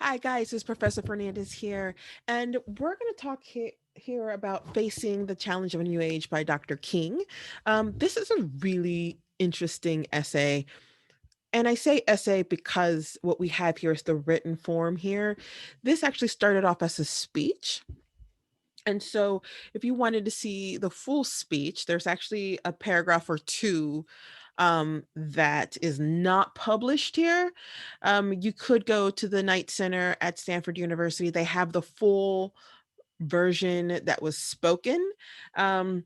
Hi guys, it's Professor Fernandez here, and we're going to talk here about Facing the Challenge of a New Age by Dr. King. This is a really interesting essay, and I say essay because what we have here is the written form here. This actually started off as a speech. And so, if you wanted to see the full speech, there's actually a paragraph or two that is not published here. You could go to the Knight Center at Stanford University. They have the full version that was spoken. Um,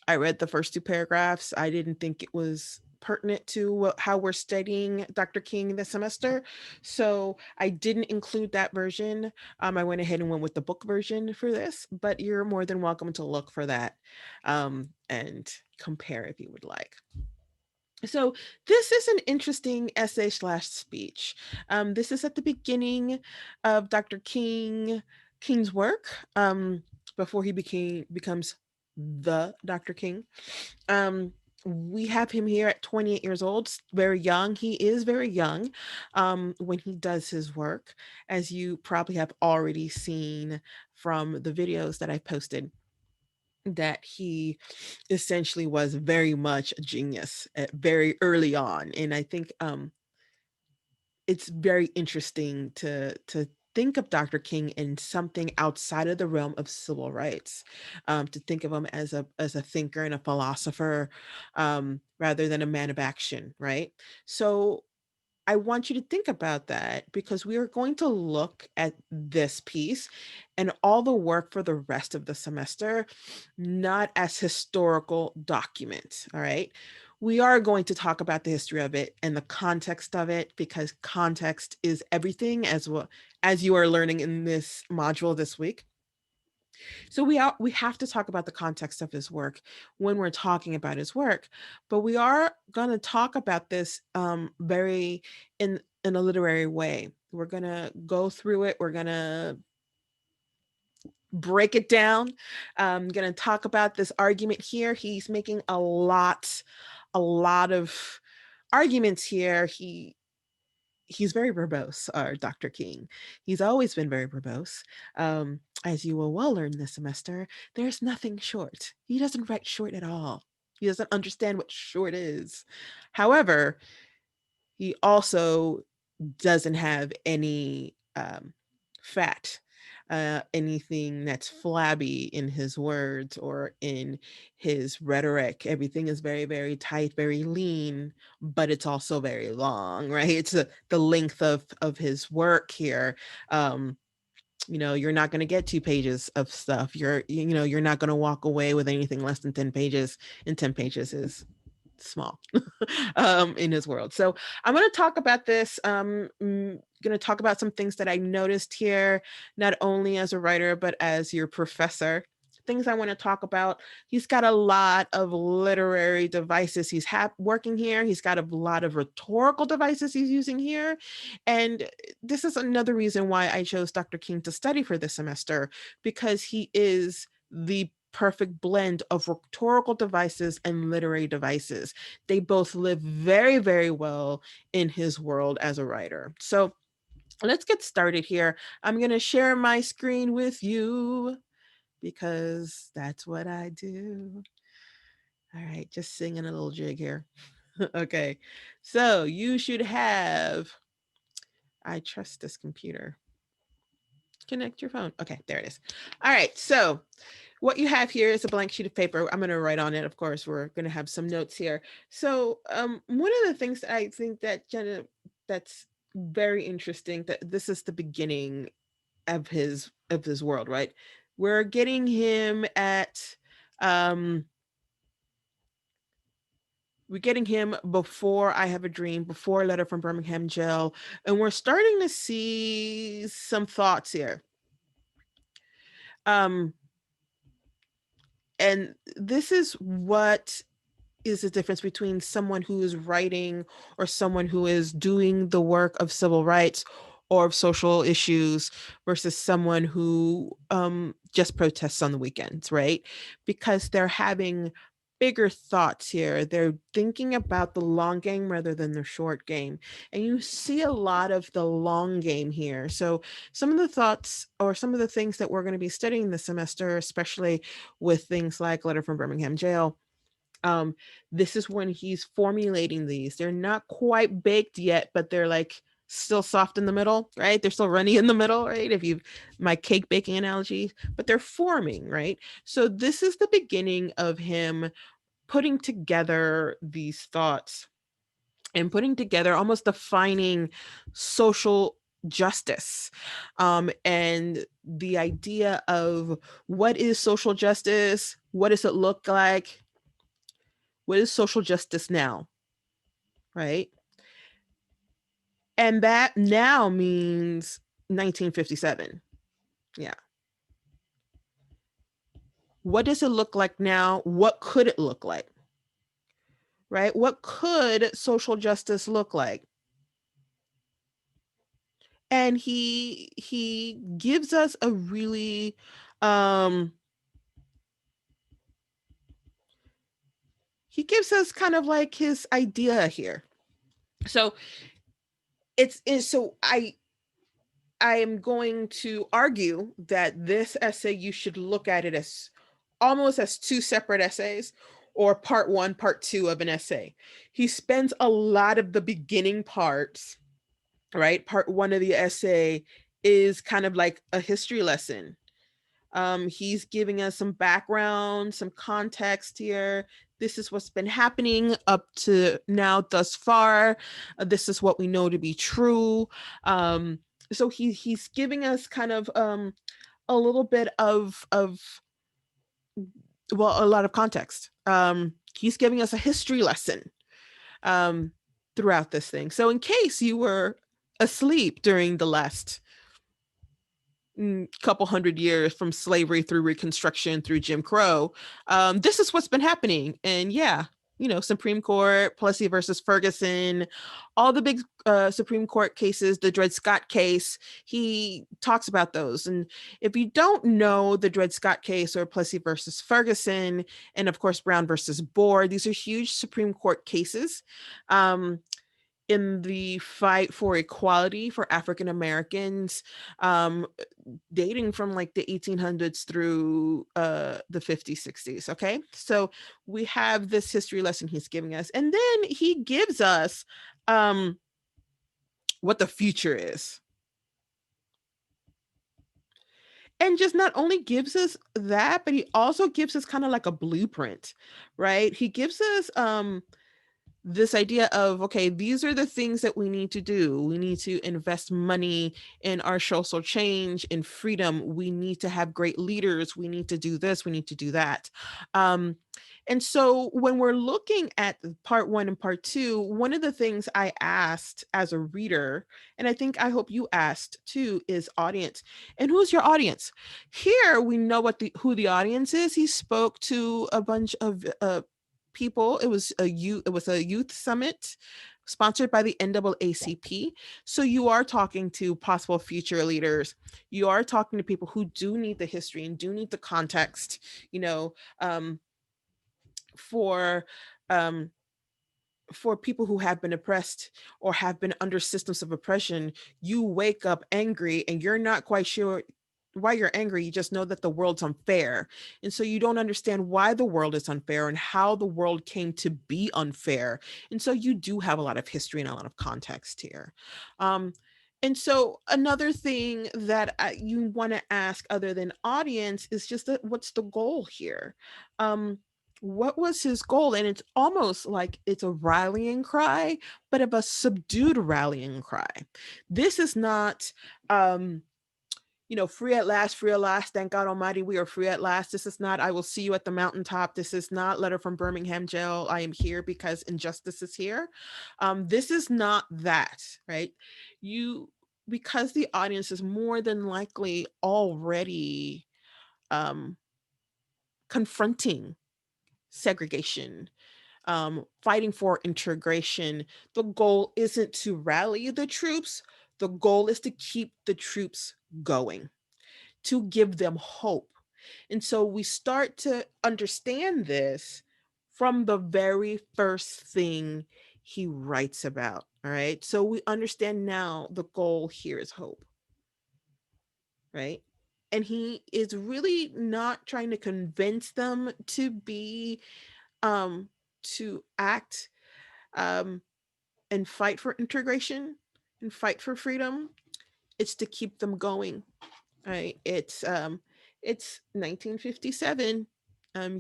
I read the first two paragraphs. I didn't think it was pertinent to how we're studying Dr. King this semester. So I didn't include that version. I went ahead and went with the book version for this, but you're more than welcome to look for that and compare if you would like. So this is an interesting essay slash speech. This is at the beginning of Dr. King's work before he becomes the Dr. King. Um, we have him here at 28 years old, very young. He is very young when he does his work, as you probably have already seen from the videos that I posted, that he essentially was very much a genius at very early on. And I think it's very interesting to think of Dr. King in something outside of the realm of civil rights, to think of him as a thinker and a philosopher, rather than a man of action, right? So I want you to think about that because we are going to look at this piece and all the work for the rest of the semester, not as historical documents. All right. We are going to talk about the history of it and the context of it because context is everything, as well as you are learning in this module this week. So we have to talk about the context of his work when we're talking about his work, but we are going to talk about this very in a literary way. We're going to go through it. We're going to break it down. I'm going to talk about this argument here. He's making a lot of arguments here. He's very verbose, Dr. King. He's always been very verbose. As you will well learn this semester, there's nothing short. He doesn't write short at all. He doesn't understand what short is. However, he also doesn't have any fat, anything that's flabby in his words or in his rhetoric. Everything is very, very tight, very lean, but it's also very long, right? It's the length of his work here. You're not going to get 2 pages of stuff. You're not going to walk away with anything less than 10 pages, and 10 pages is small in his world. So I'm going to talk about this. Going to talk about some things that I noticed here, not only as a writer, but as your professor. Things I want to talk about. He's got a lot of literary devices he's working here. He's got a lot of rhetorical devices he's using here. And this is another reason why I chose Dr. King to study for this semester, because he is the perfect blend of rhetorical devices and literary devices. They both live very, very well in his world as a writer. So let's get started here. I'm going to share my screen with you because that's what I do. All right, just singing a little jig here. Okay, so you should have, I trust this computer. Connect your phone. Okay, there it is. All right, so what you have here is a blank sheet of paper. I'm going to write on it. Of course, we're going to have some notes here. So one of the things that I think that that's very interesting, that this is the beginning of his world, right? We're getting him at um we're getting him before I Have a Dream, before a Letter from Birmingham Jail, and we're starting to see some thoughts here. Um and this is what is the difference between someone who is writing or someone who is doing the work of civil rights or of social issues versus someone who just protests on the weekends, right? Because they're having bigger thoughts here. They're thinking about the long game rather than the short game. And you see a lot of the long game here. So, some of the thoughts or some of the things that we're going to be studying this semester, especially with things like Letter from Birmingham Jail, um, this is when he's formulating these. They're not quite baked yet, but they're like still soft in the middle, right? They're still runny in the middle, right? If you my cake baking analogy, but they're forming, right? So this is the beginning of him putting together these thoughts and putting together, almost defining social justice, and the idea of what is social justice, what does it look like, what is social justice now, right? And that now means 1957. Yeah. What does it look like now? What could it look like? Right? What could social justice look like? And he gives us a really um he gives us kind of like his idea here. So so I am going to argue that this essay, you should look at it as almost as two separate essays, or part one, part two of an essay. He spends a lot of the beginning parts, right? Part one of the essay is kind of like a history lesson. He's giving us some background, some context here. This is what's been happening up to now, thus far. This is what we know to be true. So he's giving us kind of a little bit of well, a lot of context. He's giving us a history lesson um, throughout this thing. So in case you were asleep during the last couple hundred years from slavery through Reconstruction through Jim Crow, this is what's been happening. And yeah, you know, Supreme Court, Plessy versus Ferguson, all the big Supreme Court cases, the Dred Scott case, he talks about those. And if you don't know the Dred Scott case or Plessy versus Ferguson, and of course Brown versus Board, these are huge Supreme Court cases. In the fight for equality for African Americans, um, dating from like the 1800s through the 50s, 60s. Okay. So we have this history lesson he's giving us. And then he gives us um, what the future is. And just not only gives us that, but he also gives us kind of like a blueprint, right? He gives us this idea of, okay, these are the things that we need to do. We need to invest money in our social change, in freedom. We need to have great leaders. We need to do this. We need to do that. um, and so when we're looking at part one and part two, one of the things I asked as a reader, and I hope you asked too, is audience. And who's your audience? Here we know what the who the audience is. He spoke to a bunch of people. It was a youth summit sponsored by the NAACP. So you are talking to possible future leaders. You are talking to people who do need the history and do need the context, you know, for um, for people who have been oppressed or have been under systems of oppression. You wake up angry and you're not quite sure why you're angry. You just know that the world's unfair. And so you don't understand why the world is unfair and how the world came to be unfair. And so you do have a lot of history and a lot of context here. Um, and so another thing that you want to ask other than audience is just that what's the goal here? What was his goal? And it's almost like it's a rallying cry, but of a subdued rallying cry. This is not, free at last. Thank God Almighty, we are free at last. This is not, I will see you at the mountaintop. This is not Letter from Birmingham Jail. I am here because injustice is here. This is not that, right? You, because the audience is more than likely already um, confronting segregation, fighting for integration. The goal isn't to rally the troops, the goal is to keep the troops going, to give them hope. And so we start to understand this from the very first thing he writes about. All right. So we understand now the goal here is hope, right? And he is really not trying to convince them to be, to act, um, and fight for integration and fight for freedom. It's to keep them going, right? It's 1957.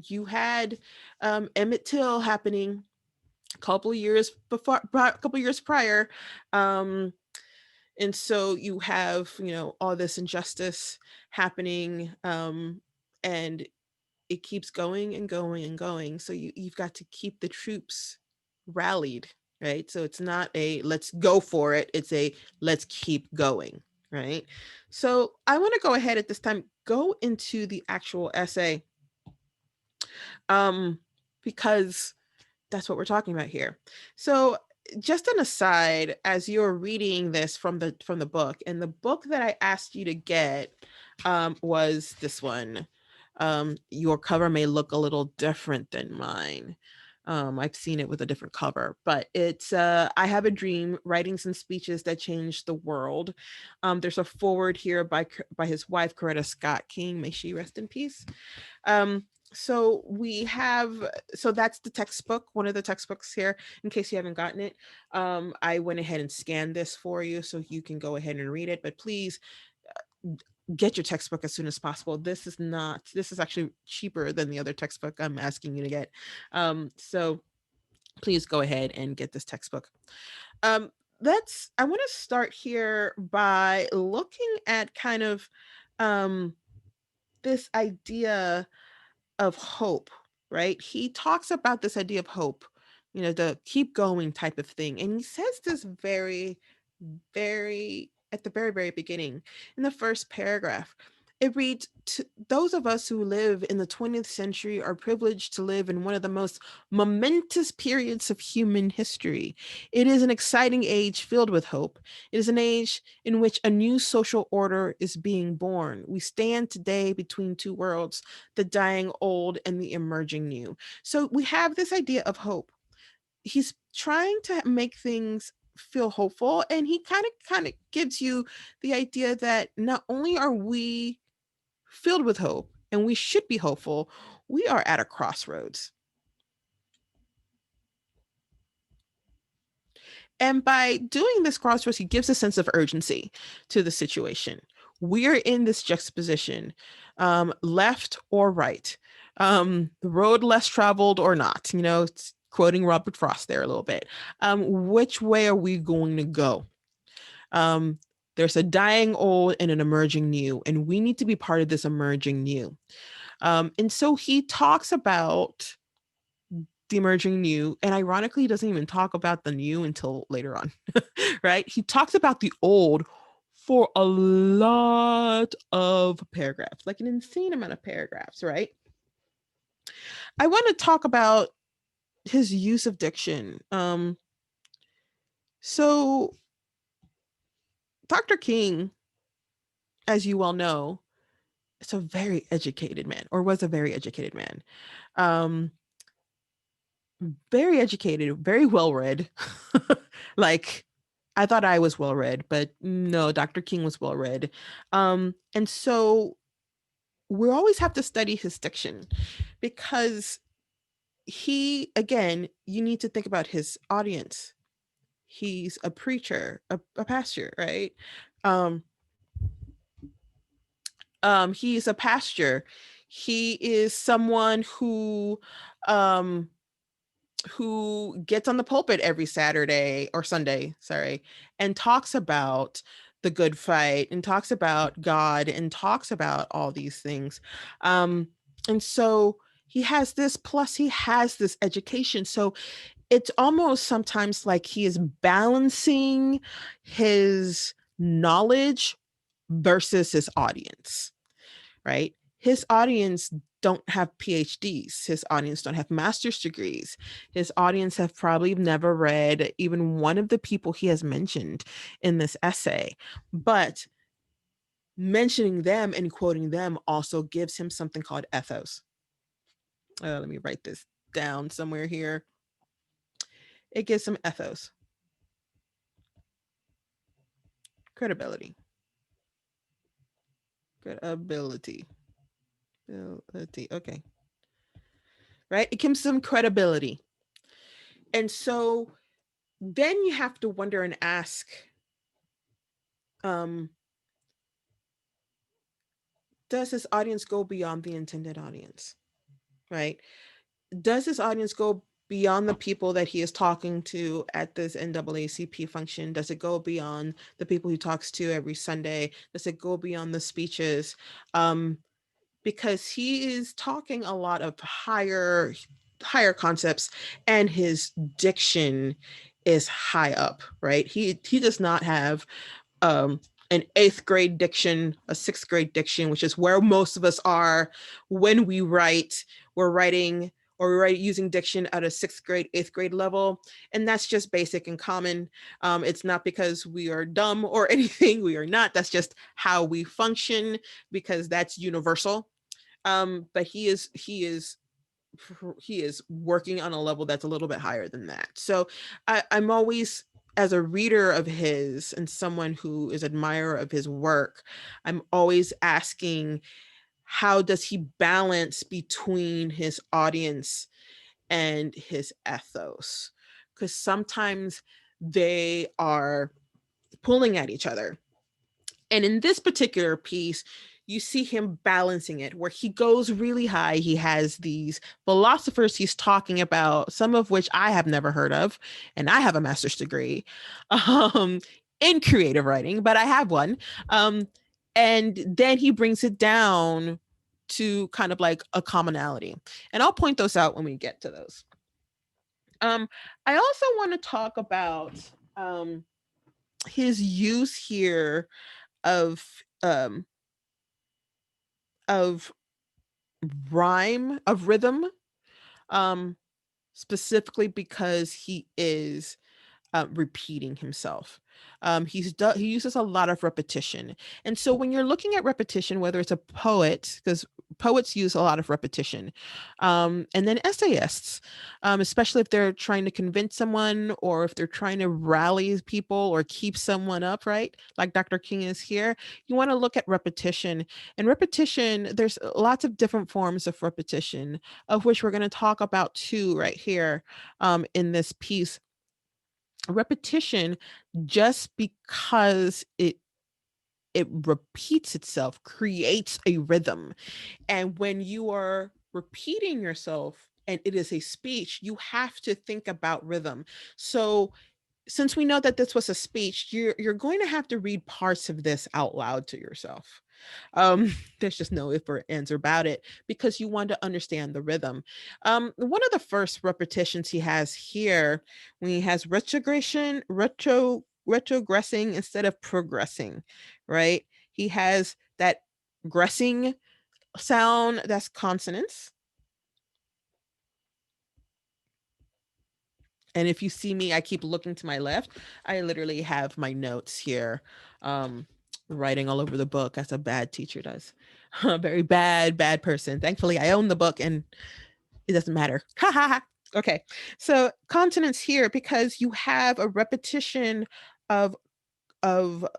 You had Emmett Till happening a couple of years before, a couple of years prior. And so you have, all this injustice happening, and it keeps going and going and going. So you've got to keep the troops rallied, right? So it's not a let's go for it, it's a let's keep going, right? So I want to go ahead at this time, go into the actual essay, um, because that's what we're talking about here. So just an aside, as you're reading this from the book, and the book that I asked you to get, was this one. Your cover may look a little different than mine. I've seen it with a different cover, but it's I Have a Dream: Writings and Speeches That Changed the World. There's a forward here by his wife, Coretta Scott King. May she rest in peace. Um, so we have, so that's the textbook, one of the textbooks here, in case you haven't gotten it. I went ahead and scanned this for you so you can go ahead and read it, but please get your textbook as soon as possible. This is actually cheaper than the other textbook I'm asking you to get. So please go ahead and get this textbook. Um, I want to start here by looking at kind of, this idea of hope, right? He talks about this idea of hope, the keep going type of thing. And he says this very, at the very, very beginning, in the first paragraph. It reads, those of us who live in the 20th century are privileged to live in one of the most momentous periods of human history. It is an exciting age filled with hope. It is an age in which a new social order is being born. We stand today between two worlds, the dying old and the emerging new. So we have this idea of hope. He's trying to make things feel hopeful, and he kind of gives you the idea that not only are we filled with hope and we should be hopeful, we are at a crossroads. And by doing this crossroads, he gives a sense of urgency to the situation. We are in this juxtaposition, left or right, the road less traveled or not, quoting Robert Frost there a little bit. Which way are we going to go? There's a dying old and an emerging new, and we need to be part of this emerging new. And so he talks about the emerging new, and ironically, he doesn't even talk about the new until later on, right? He talks about the old for a lot of paragraphs, like an insane amount of paragraphs, right? I want to talk about his use of diction. So Dr. King, as you well know, is a very educated man, or was a very educated man. Um, very educated, very well read. Like, I thought I was well read, but no, Dr. King was well read. And so we always have to study his diction, because again, you need to think about his audience. He's a preacher, a pastor, right? Um, he's a pastor. He is someone um, who gets on the pulpit every Saturday or Sunday, sorry, and talks about the good fight and talks about God and talks about all these things. And so he has this, plus he has this education. So it's almost sometimes like he is balancing his knowledge versus his audience, right? His audience don't have PhDs. His audience don't have master's degrees. His audience have probably never read even one of the people he has mentioned in this essay. But mentioning them and quoting them also gives him something called ethos. Let me write this down somewhere here. It gives some ethos, credibility, credibility, ability. Okay, right? It gives some credibility. And so then you have to wonder and ask, um, does this audience go beyond the intended audience? Right? Does this audience go beyond the people that he is talking to at this NAACP function? Does it go beyond the people he talks to every Sunday? Does it go beyond the speeches? Because he is talking a lot of higher concepts, and his diction is high up, right? He does not have an eighth grade diction, a sixth grade diction, which is where most of us are when we write. We're writing, or we're using diction at a sixth grade, eighth grade level. And that's just basic and common. It's not because we are dumb or anything. We are not. That's just how we function, because that's universal. But he is working on a level that's a little bit higher than that. So I'm always, as a reader of his and someone who is admirer of his work, I'm always asking, how does he balance between his audience and his ethos? Because sometimes they are pulling at each other. And in this particular piece, you see him balancing it, where he goes really high. He has these philosophers he's talking about, some of which I have never heard of, and I have a master's degree um, in creative writing, but I have one. Um, and then he brings it down to kind of like a commonality. And I'll point those out when we get to those. Um, I also want to talk about um, his use here of um, of rhyme, of rhythm, um, specifically because he is repeating himself. He uses a lot of repetition, and so when you're looking at repetition, whether it's a poet, because poets use a lot of repetition, and then essayists, especially if they're trying to convince someone, or if they're trying to rally people or keep someone up, right? Like Dr. King is here. You want to look at repetition, and repetition. There's lots of different forms of repetition, of which we're going to talk about two right here in this piece. Repetition, just because it repeats itself, creates a rhythm. And when you are repeating yourself and it is a speech, you have to think about rhythm. So since we know that this was a speech, you're going to have to read parts of this out loud to yourself. There's just no if or ands about it, because you want to understand the rhythm. One of the first repetitions he has here, when he has retrogressing instead of progressing, right? He has that gressing sound, that's consonants. And if you see me, I keep looking to my left. I literally have my notes here, um, writing all over the book, as a bad teacher does. A very bad person. Thankfully, I own the book and it doesn't matter. Ha ha ha. Okay. So consonants here, because you have a repetition of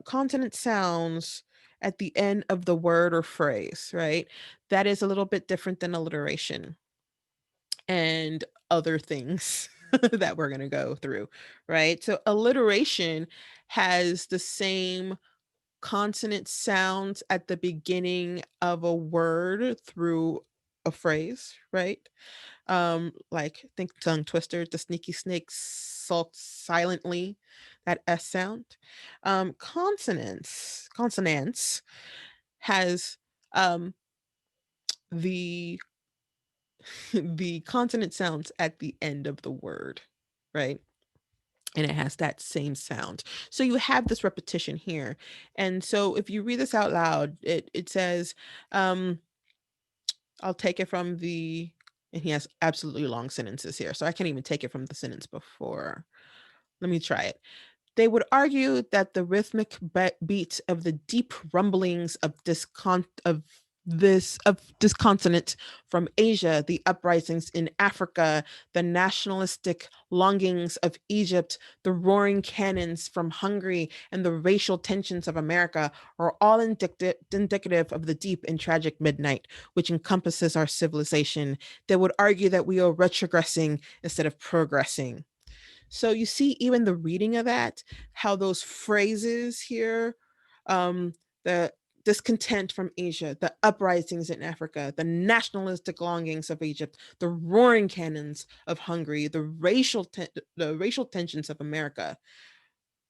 consonant sounds at the end of the word or phrase, right? That is a little bit different than alliteration and other things that we're going to go through, right? So alliteration has the same consonant sounds at the beginning of a word through a phrase, right? Like think tongue twister, the sneaky snake sulks silently, that S sound. Consonants has um the the consonant sounds at the end of the word, right? And it has that same sound. So you have this repetition here. And so if you read this out loud, it says, um, I'll take it from the, and he has absolutely long sentences here. So I can't even take it from the sentence before. Let me try it. They would argue that the rhythmic beat of the deep rumblings of this continent, from Asia, the uprisings in Africa, the nationalistic longings of Egypt, the roaring cannons from Hungary, and the racial tensions of America are all indicative of the deep and tragic midnight which encompasses our civilization, that would argue that we are retrogressing instead of progressing. So you see, even the reading of that, how those phrases here, um, the discontent from Asia, the uprisings in Africa, the nationalistic longings of Egypt, the roaring cannons of Hungary, the racial tensions of America.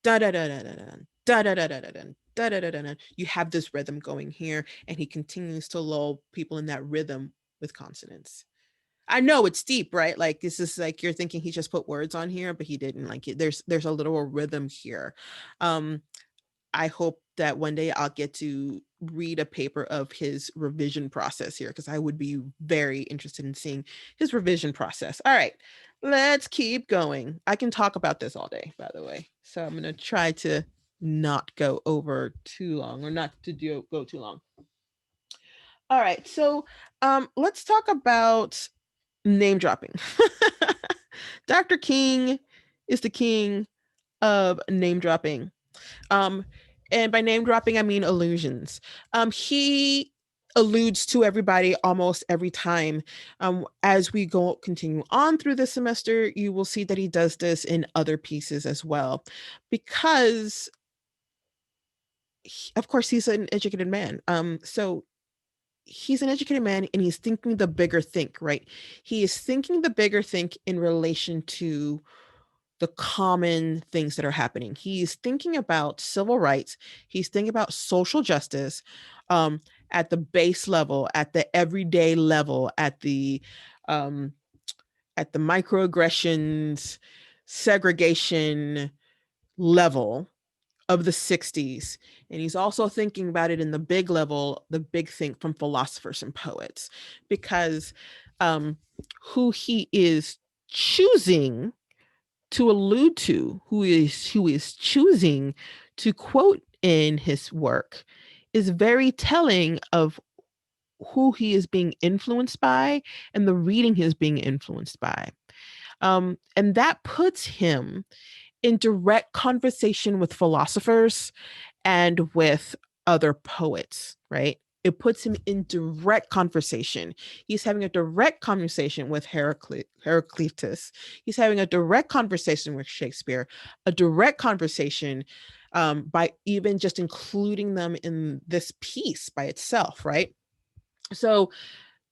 Da da da da da da da da da da da da da da da. You have this rhythm going here, and he continues to lull people in that rhythm with consonants. I know it's deep, right? Like this is like you're thinking he just put words on here, but he didn't. Like there's a little rhythm here. Um, I hope that one day I'll get to read a paper of his revision process here because I would be very interested in seeing his revision process. All right, let's keep going. I can talk about this all day, by the way. So I'm gonna try to not go over too long or not to go too long. All right, so let's talk about name dropping. Dr. King is the king of name dropping. Um, and by name dropping, I mean allusions. He alludes to everybody almost every time. As we continue on through the semester, you will see that he does this in other pieces as well, because of course he's an educated man. So he's an educated man and he's thinking the bigger think, right? He is thinking the bigger think in relation to the common things that are happening. He's thinking about civil rights, he's thinking about social justice, at the base level, at the everyday level, um, at the microaggressions, segregation level of the 60s. And he's also thinking about it in the big level, the big think from philosophers and poets, because um, who he is choosing to allude to, who is choosing to quote in his work, is very telling of who he is being influenced by and the reading he is being influenced by. And that puts him in direct conversation with philosophers and with other poets, right? It puts him in direct conversation. He's having a direct conversation with Heraclitus. He's having a direct conversation with Shakespeare, a direct conversation by even just including them in this piece by itself, right? So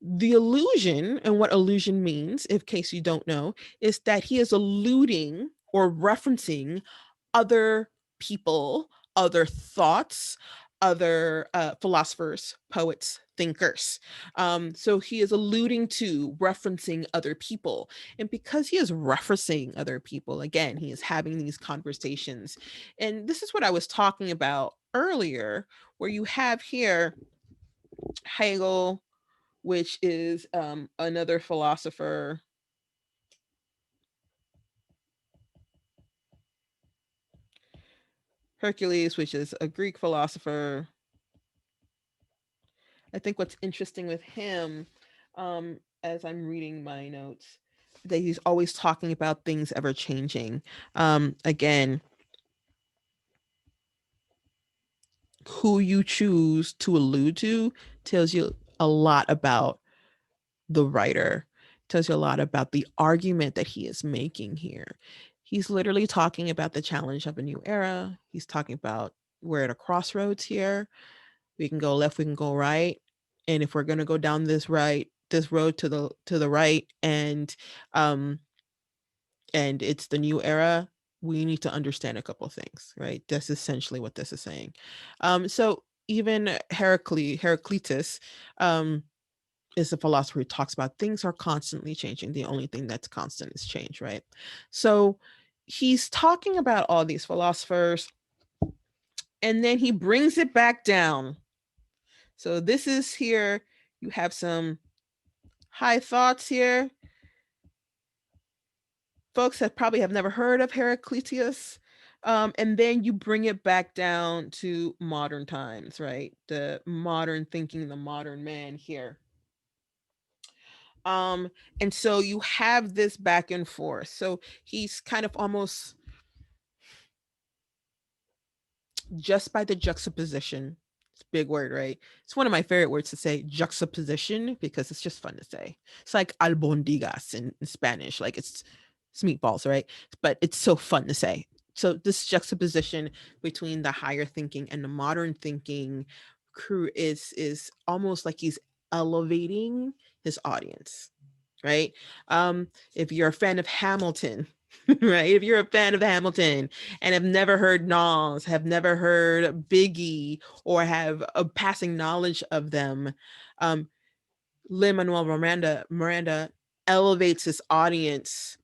the illusion, and what illusion means, in case you don't know, is that he is alluding or referencing other people, other thoughts, other philosophers, poets, thinkers. So he is alluding to, referencing other people. And because he is referencing other people, again, he is having these conversations. And this is what I was talking about earlier, where you have here Hegel, which is another philosopher. Hercules, which is a Greek philosopher. I think what's interesting with him, as I'm reading my notes, that he's always talking about things ever changing. Again, who you choose to allude to tells you a lot about the writer, tells you a lot about the argument that he is making here. He's literally talking about the challenge of a new era. He's talking about we're at a crossroads here. We can go left, we can go right. And if we're gonna go down this road to the right, and it's the new era, we need to understand a couple of things, right? That's essentially what this is saying. So even Heraclitus, is a philosopher who talks about things are constantly changing. The only thing that's constant is change, right? So he's talking about all these philosophers, and then he brings it back down. So this is here, you have some high thoughts here. Folks that probably have never heard of Heraclitus. And then you bring it back down to modern times, right? The modern thinking, the modern man here. Um, and so you have this back and forth. So he's kind of almost just by the juxtaposition. It's a big word, right? It's one of my favorite words to say, juxtaposition, because it's just fun to say. It's like albondigas in Spanish, like it's meatballs, right? But it's so fun to say. So this juxtaposition between the higher thinking and the modern thinking crew is almost like he's elevating his audience, right? If you're a fan of Hamilton, right? If you're a fan of Hamilton and have never heard Nas, have never heard Biggie, or have a passing knowledge of them, um, Lin Manuel Miranda elevates his audience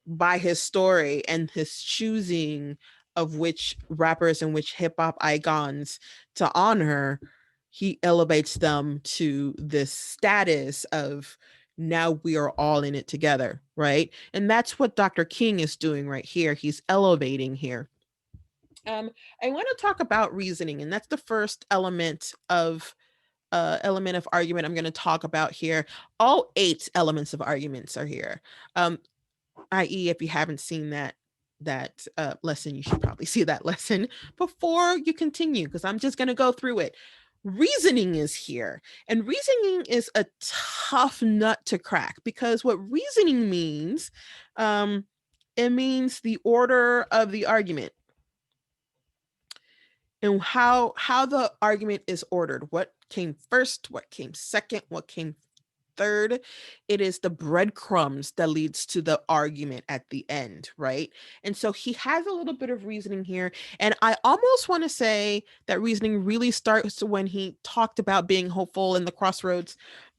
by his story and his choosing of which rappers and which hip hop icons to honor. He elevates them to this status of now we are all in it together, right? And that's what Dr. King is doing right here. He's elevating here. Um, I want to talk about reasoning, and that's the first element of argument I'm going to talk about here. All 8 elements of arguments are here. I.e., if you haven't seen that lesson, you should probably see that lesson before you continue, because I'm just going to go through it. Reasoning is here, and reasoning is a tough nut to crack, because what reasoning means, it means the order of the argument and how the argument is ordered. What came first? What came second? What came third? It is the breadcrumbs that leads to the argument at the end, right? And so he has a little bit of reasoning here. And I almost want to say that reasoning really starts when he talked about being hopeful in the crossroads.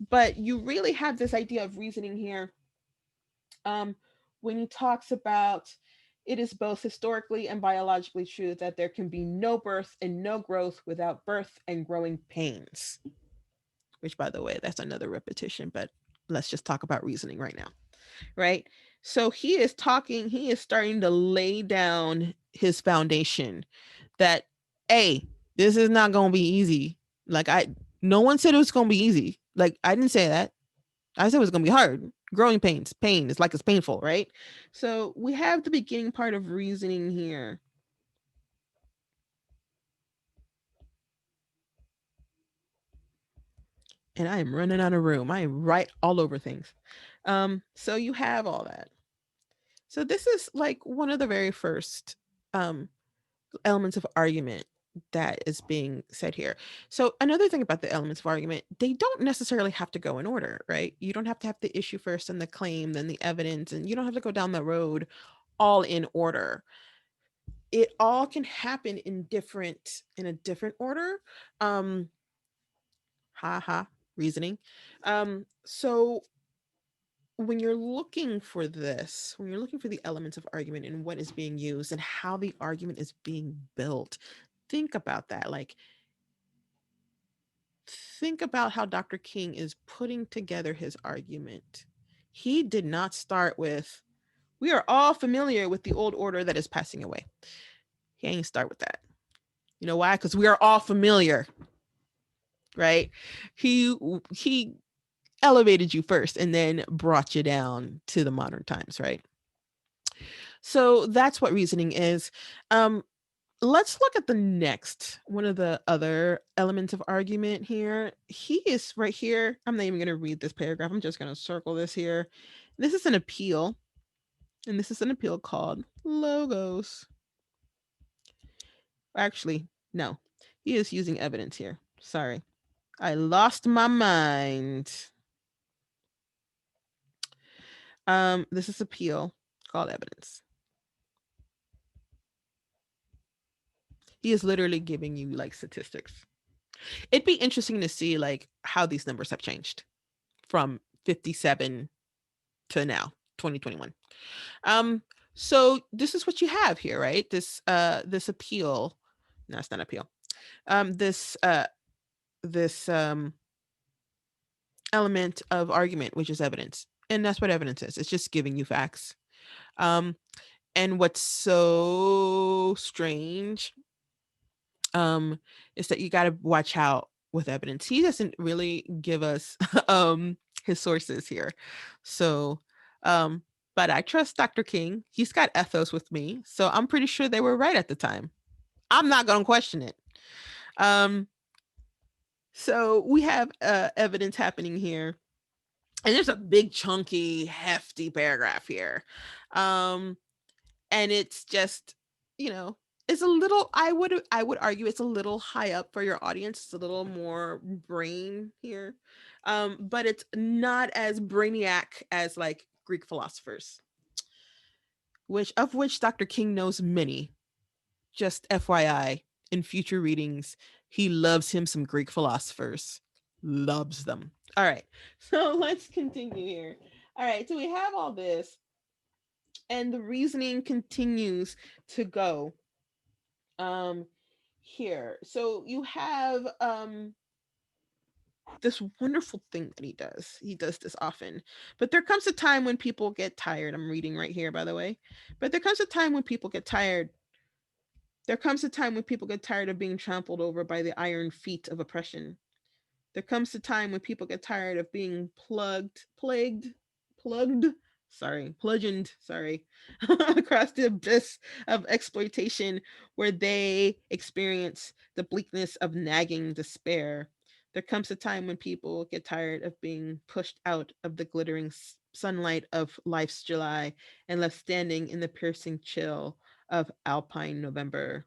But you really have this idea of reasoning here, when he talks about it is both historically and biologically true that there can be no birth and no growth without birth and growing pains. Which, by the way, that's another repetition, but let's just talk about reasoning right now, right? So he is starting to lay down his foundation that, hey, this is not going to be easy. Like, no one said it was going to be easy. Like, I didn't say that. I said it was going to be hard. Growing pains, pain is like it's painful, right? So we have the beginning part of reasoning here. And I am running out of room. I am right all over things. So you have all that. So this is like one of the very first um, elements of argument that is being said here. So another thing about the elements of argument, they don't necessarily have to go in order, right? You don't have to have the issue first and the claim, then the evidence, and you don't have to go down the road all in order. It all can happen in a different order. Um, reasoning. So when you're looking for this, when you're looking for the elements of argument and what is being used and how the argument is being built, think about that. Like, think about how Dr. King is putting together his argument. He did not start with, we are all familiar with the old order that is passing away. He ain't start with that. You know why? Because we are all familiar, right? He elevated you first and then brought you down to the modern times, right? So that's what reasoning is. Let's look at the next one of the other elements of argument here. He is right here. I'm not even going to read this paragraph. I'm just going to circle this here. This is an appeal, and this is an appeal called logos. Actually, no, he is using evidence here. Sorry, I lost my mind. This is appeal called evidence. He is literally giving you like statistics. It'd be interesting to see like how these numbers have changed from 57 to now 2021. So this is what you have here, right? This appeal. No, it's not appeal. This element of argument, which is evidence. And that's what evidence is. It's just giving you facts. Um And what's so strange um is that you got to watch out with evidence. He doesn't really give us his sources here. So um but I trust Dr. King. He's got ethos with me, so I'm pretty sure they were right at the time. I'm not going to question it. um so we have evidence happening here, and there's a big chunky hefty paragraph here. um and it's just, you know, it's a little, I would argue it's a little high up for your audience. It's a little more brain here. But it's not as brainiac as like Greek philosophers, which Dr. King knows many. Just FYI, in future readings, he loves him some Greek philosophers. Loves them. All right. So let's continue here. All right. So we have all this, and the reasoning continues to go um here. So you have this wonderful thing that he does. He does this often. But there comes a time when people get tired. I'm reading right here, by the way. But there comes a time when people get tired. There comes a time when people get tired of being trampled over by the iron feet of oppression. There comes a time when people get tired of being plugged, bludgeoned, across the abyss of exploitation, where they experience the bleakness of nagging despair. There comes a time when people get tired of being pushed out of the glittering sunlight of life's July and left standing in the piercing chill of alpine November.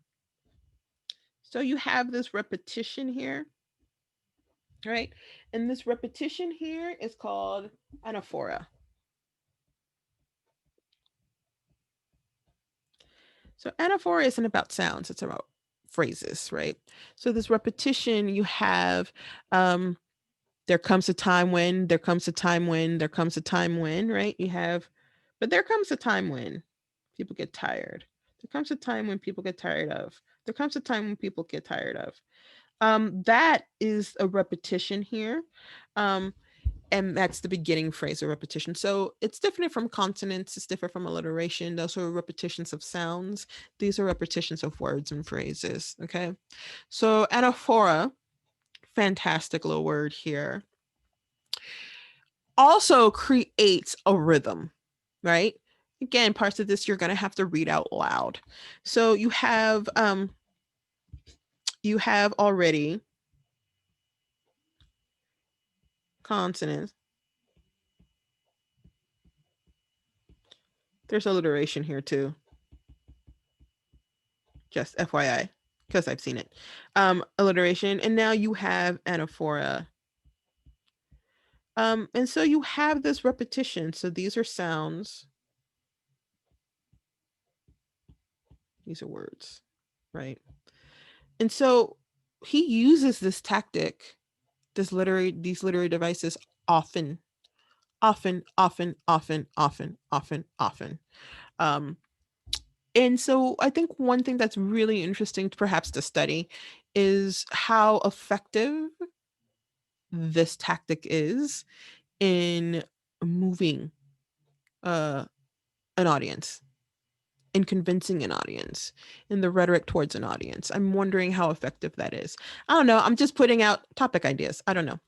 So you have this repetition here, right? And this repetition here is called anaphora. So anaphora isn't about sounds, it's about phrases, right? So this repetition you have, there comes a time when, there comes a time when, there comes a time when, right? You have, but there comes a time when people get tired. There comes a time when people get tired of. There comes a time when people get tired of. That is a repetition here. Um, and that's the beginning phrase of repetition. So it's different from consonants, it's different from alliteration. Those are repetitions of sounds. These are repetitions of words and phrases. Okay. So anaphora, fantastic little word here, also creates a rhythm, right? Again, parts of this you're going to have to read out loud. So you have already consonants. There's alliteration here too. Just FYI, because I've seen it. Alliteration, and now you have anaphora. And so you have this repetition. So these are sounds. These are words, right? And so he uses this tactic, these literary devices often, often, often, often, often, often, often. Um, and so I think one thing that's really interesting, perhaps to study, is how effective this tactic is in moving uh, an audience, in convincing an audience, in the rhetoric towards an audience. I'm wondering how effective that is. I don't know. I'm just putting out topic ideas. I don't know.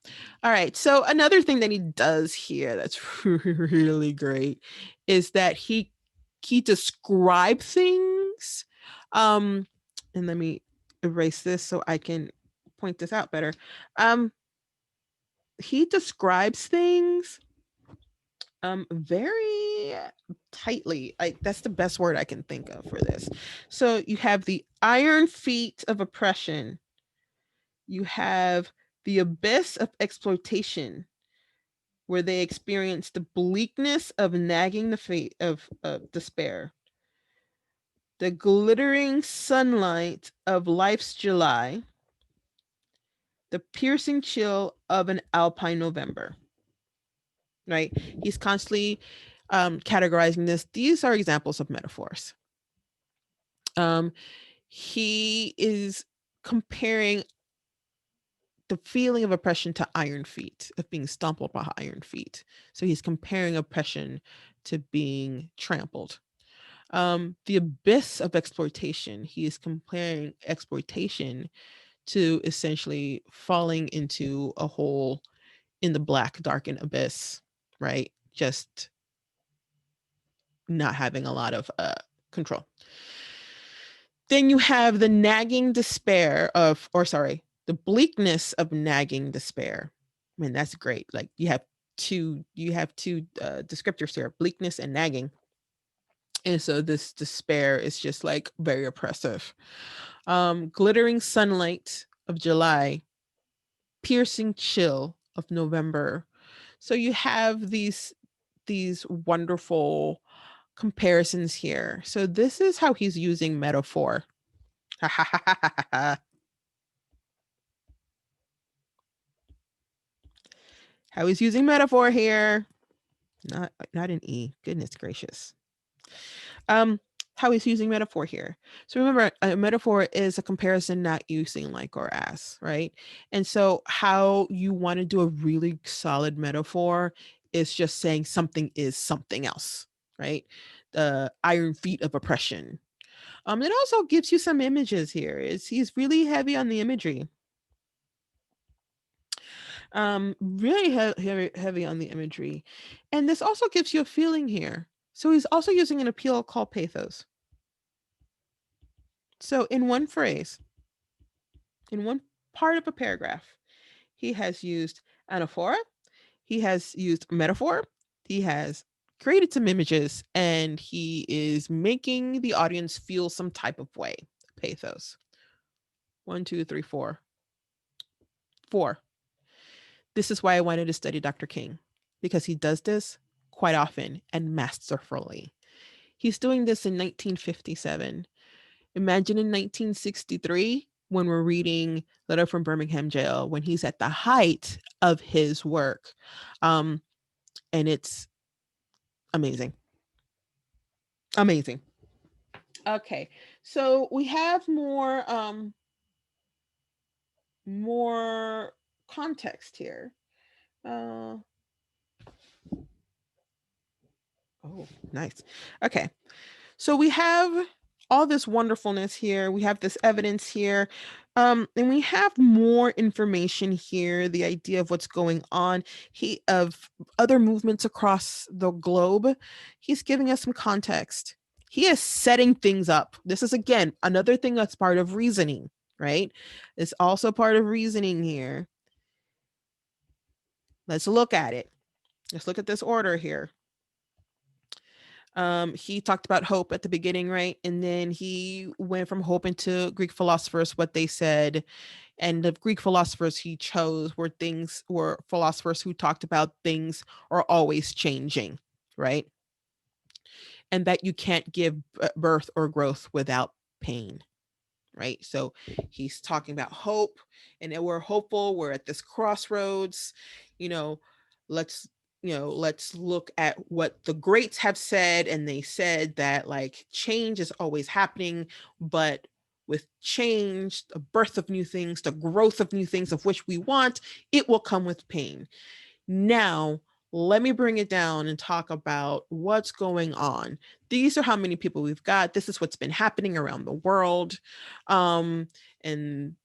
All right. So another thing that he does here that's really great is that he describes things. And let me erase this so I can point this out better. He describes things very tightly. That's the best word I can think of for this. So you have the iron feet of oppression. You have the abyss of exploitation, where they experience the bleakness of nagging the fate of despair. The glittering sunlight of life's July. The piercing chill of an alpine November. Right? He's constantly categorizing this. These are examples of metaphors. He is comparing the feeling of oppression to iron feet, of being stumbled by iron feet. So he's comparing oppression to being trampled. The abyss of exploitation. He is comparing exploitation to essentially falling into a hole in the black, darkened abyss, right? Just not having a lot of control. Then you have the nagging despair of, or sorry, the bleakness of nagging despair. I mean, that's great. Like you have two descriptors here, bleakness and nagging. And so this despair is just like very oppressive. Glittering sunlight of July, piercing chill of November. So you have these wonderful comparisons here. So this is how he's using metaphor. How he's using metaphor here. Not an E. Goodness gracious. How he's using metaphor here. So remember, a metaphor is a comparison not using like or as, right? And so how you want to do a really solid metaphor is just saying something is something else, right? The iron feet of oppression. It also gives you some images here. He's really heavy on the imagery. Really heavy on the imagery. And this also gives you a feeling here. So he's also using an appeal called pathos. So in one phrase, in one part of a paragraph, he has used anaphora, he has used metaphor, he has created some images, and he is making the audience feel some type of way. Pathos. One, two, three, four. Four. This is why I wanted to study Dr. King, because he does this quite often and masterfully. He's doing this in 1957. Imagine in 1963 when we're reading Letter from Birmingham Jail, when he's at the height of his work. And it's amazing. Amazing. Okay. So we have more context here. Uh oh, nice. Okay. So we have all this wonderfulness here. We have this evidence here. And we have more information here, the idea of what's going on, of other movements across the globe. He's giving us some context. He is setting things up. This is again another thing that's part of reasoning, right? It's also part of reasoning here. Let's look at it. Let's look at this order here. He talked about hope at the beginning, right? And then he went from hope into Greek philosophers, what they said. And the Greek philosophers he chose were philosophers who talked about things are always changing, right? And that you can't give birth or growth without pain, right? So he's talking about hope, and that we're hopeful. We're at this crossroads. You know, let's let's look at what the greats have said, and they said that like change is always happening, but with change, the birth of new things, the growth of new things of which we want, it will come with pain. Now, let me bring it down and talk about what's going on. These are how many people we've got. This is what's been happening around the world. And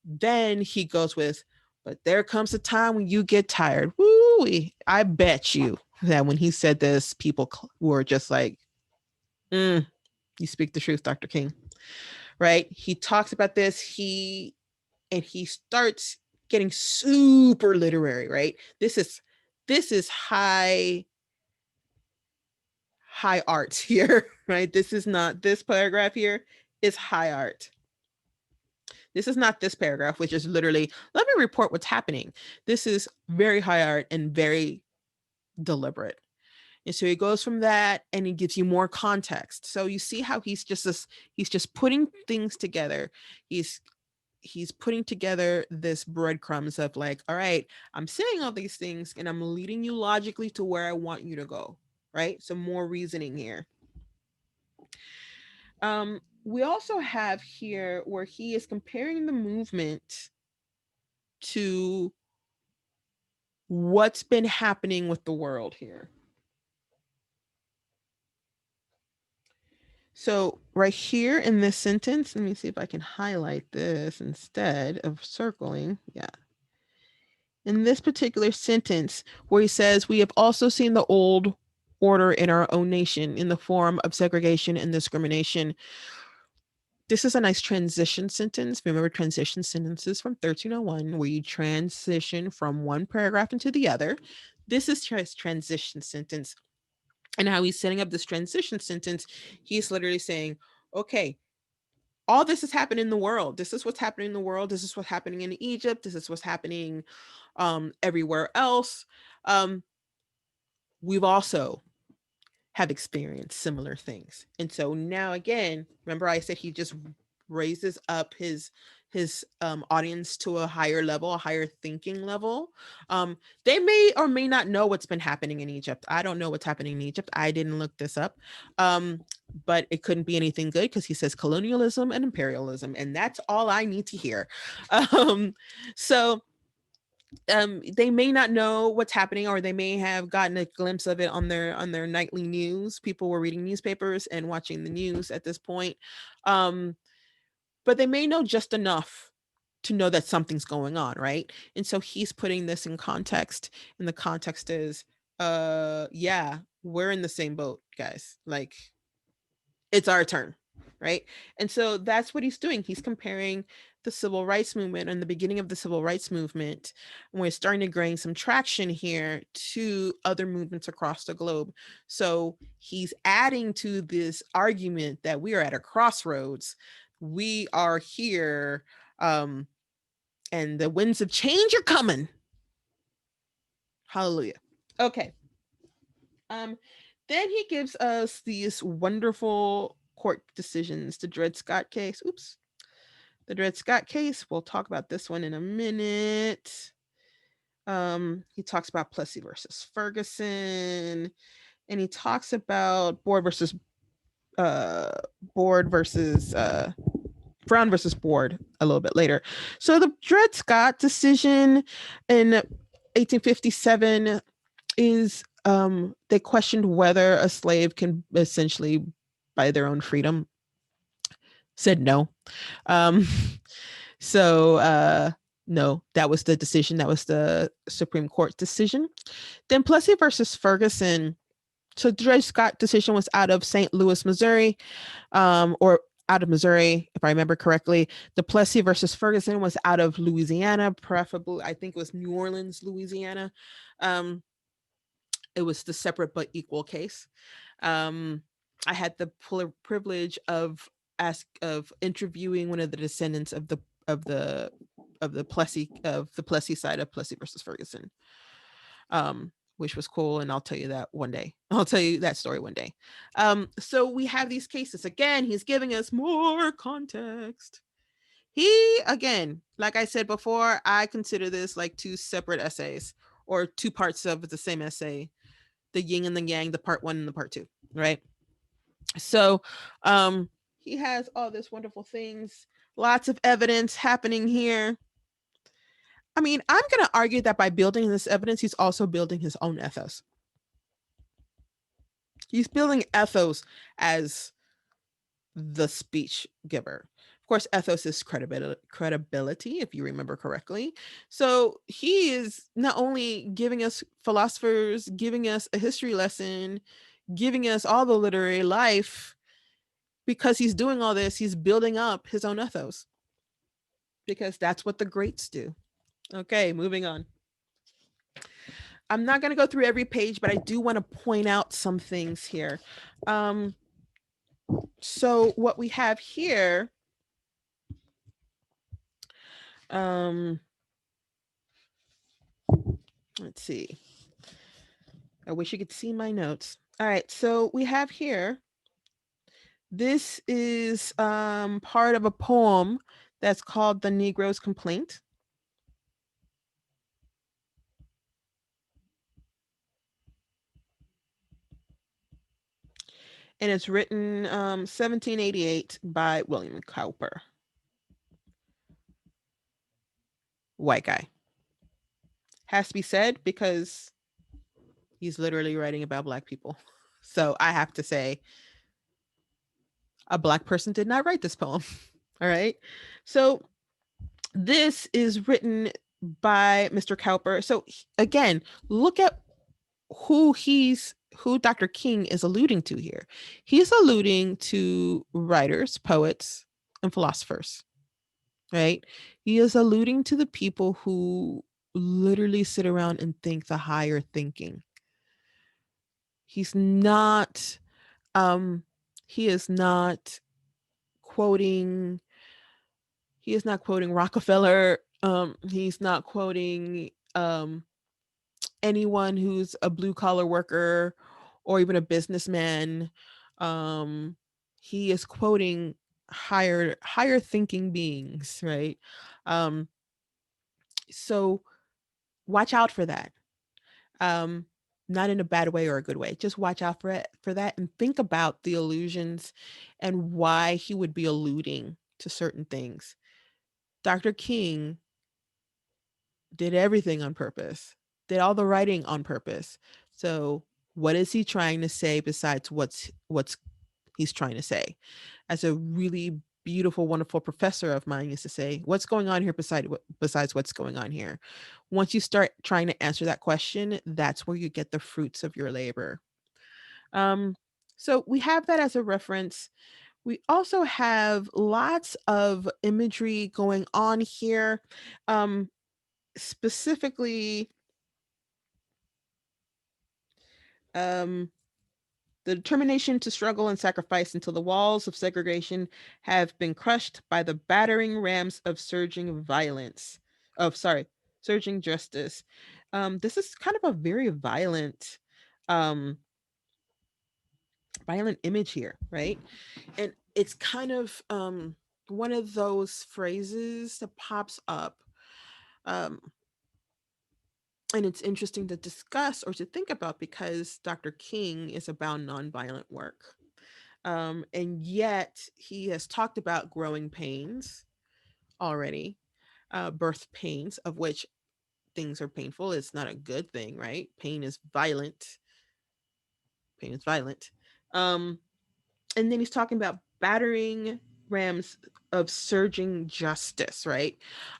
then he goes with, but there comes a time when you get tired. Woo! I bet you that when he said this, people were just like, you speak the truth, Dr. King. Right? He talks about this. He starts getting super literary, right? This is high art here, right? This paragraph here is high art. This is not this paragraph, which is literally, let me report what's happening. This is very high art and very deliberate. And so he goes from that and he gives you more context. So you see how he's just putting things together. He's putting together this breadcrumbs of like, all right, I'm saying all these things and I'm leading you logically to where I want you to go, right? So more reasoning here. We also have here where he is comparing the movement to what's been happening with the world here. So right here in this sentence, let me see if I can highlight this instead of circling. Yeah. In this particular sentence where he says, we have also seen the old order in our own nation in the form of segregation and discrimination. This is a nice transition sentence. Remember transition sentences from 1301, where you transition from one paragraph into the other. This is transition sentence. And how he's setting up this transition sentence, he's literally saying, okay, all this is happening in the world. This is what's happening in the world. This is what's happening in Egypt. This is what's happening everywhere else. We've also have experienced similar things. And so now again, remember I said he just raises up his audience to a higher level, a higher thinking level. They may or may not know what's been happening in Egypt. I don't know what's happening in Egypt. I didn't look this up. But it couldn't be anything good because he says colonialism and imperialism, and that's all I need to hear. So they may not know what's happening, or they may have gotten a glimpse of it on their nightly news. People were reading newspapers and watching the news at this point, um, but they may know just enough to know that something's going on, right? And so he's putting this in context, and the context is, yeah, we're in the same boat, guys. Like, it's our turn, right? And so that's what he's doing. He's comparing the civil rights movement and the beginning of the civil rights movement, and we're starting to gain some traction here, to other movements across the globe. So he's adding to this argument that we are at a crossroads. We are here, and the winds of change are coming. Hallelujah. Okay. Um, then he gives us these wonderful court decisions. The Dred Scott case. Oops. The Dred Scott case. We'll talk about this one in a minute. He talks about Plessy versus Ferguson, and he talks about uh Board versus Brown versus Board a little bit later. So the Dred Scott decision in 1857 is, they questioned whether a slave can essentially buy their own freedom. Said no. Um, so no, that was the decision. That was the Supreme Court decision. Then Plessy versus Ferguson. So the Dred Scott decision was out of St. Louis, Missouri, or out of Missouri, if I remember correctly. The Plessy versus Ferguson was out of Louisiana, preferably, I think it was New Orleans, Louisiana. Um, it was the separate but equal case. Um, I had the privilege of interviewing one of the descendants of the of the Plessy side of Plessy versus Ferguson, which was cool, and I'll tell you that one day. I'll tell you that story one day. So we have these cases again. He's giving us more context. He, again, like I said before, I consider this like two separate essays, or two parts of the same essay, the yin and the yang, the part one and the part two, right? So he has all this wonderful things, lots of evidence happening here. I mean, I'm going to argue that by building this evidence, he's also building his own ethos. He's building ethos as the speech giver. Of course, ethos is credibility, if you remember correctly. So he is not only giving us philosophers, giving us a history lesson, giving us all the literary life. Because he's doing all this, he's building up his own ethos, because that's what the greats do. Okay, moving on. I'm not going to go through every page, but I do want to point out some things here. Um, so what we have here, um, let's see. I wish you could see my notes. All right, so we have here, this is part of a poem that's called The Negro's Complaint. And it's written 1788 by William Cowper. White guy. Has to be said because he's literally writing about Black people. So I have to say, A Black person did not write this poem. All right. So this is written by Mr. Cowper. So again, look at who Dr. King is alluding to here. He's alluding to writers, poets, and philosophers, right? He is alluding to the people who literally sit around and think the higher thinking. He's not um he is not quoting he is not quoting Rockefeller. He's not quoting anyone who's a blue collar worker or even a businessman. Um, he is quoting higher thinking beings, right? Um, so watch out for that. Um, not in a bad way or a good way. Just watch out for that and think about the allusions and why he would be alluding to certain things. Dr. King did everything on purpose, did all the writing on purpose. So what is he trying to say besides what's he's trying to say? As a really beautiful, wonderful professor of mine used to say, what's going on here besides what's going on here? Once you start trying to answer that question, that's where you get the fruits of your labor. Um, so we have that as a reference. We also have lots of imagery going on here. Specifically, um, the determination to struggle and sacrifice until the walls of segregation have been crushed by the battering rams of surging violence. Surging justice. This is kind of a very um, violent image here, right? And it's kind of one of those phrases that pops up. Um, and it's interesting to discuss or to think about because Dr. King is about nonviolent work. And yet he has talked about growing pains already, birth pains, of which things are painful. It's not a good thing, right? Pain is violent. Pain is violent. Um, and then he's talking about battering rams of surging justice, right?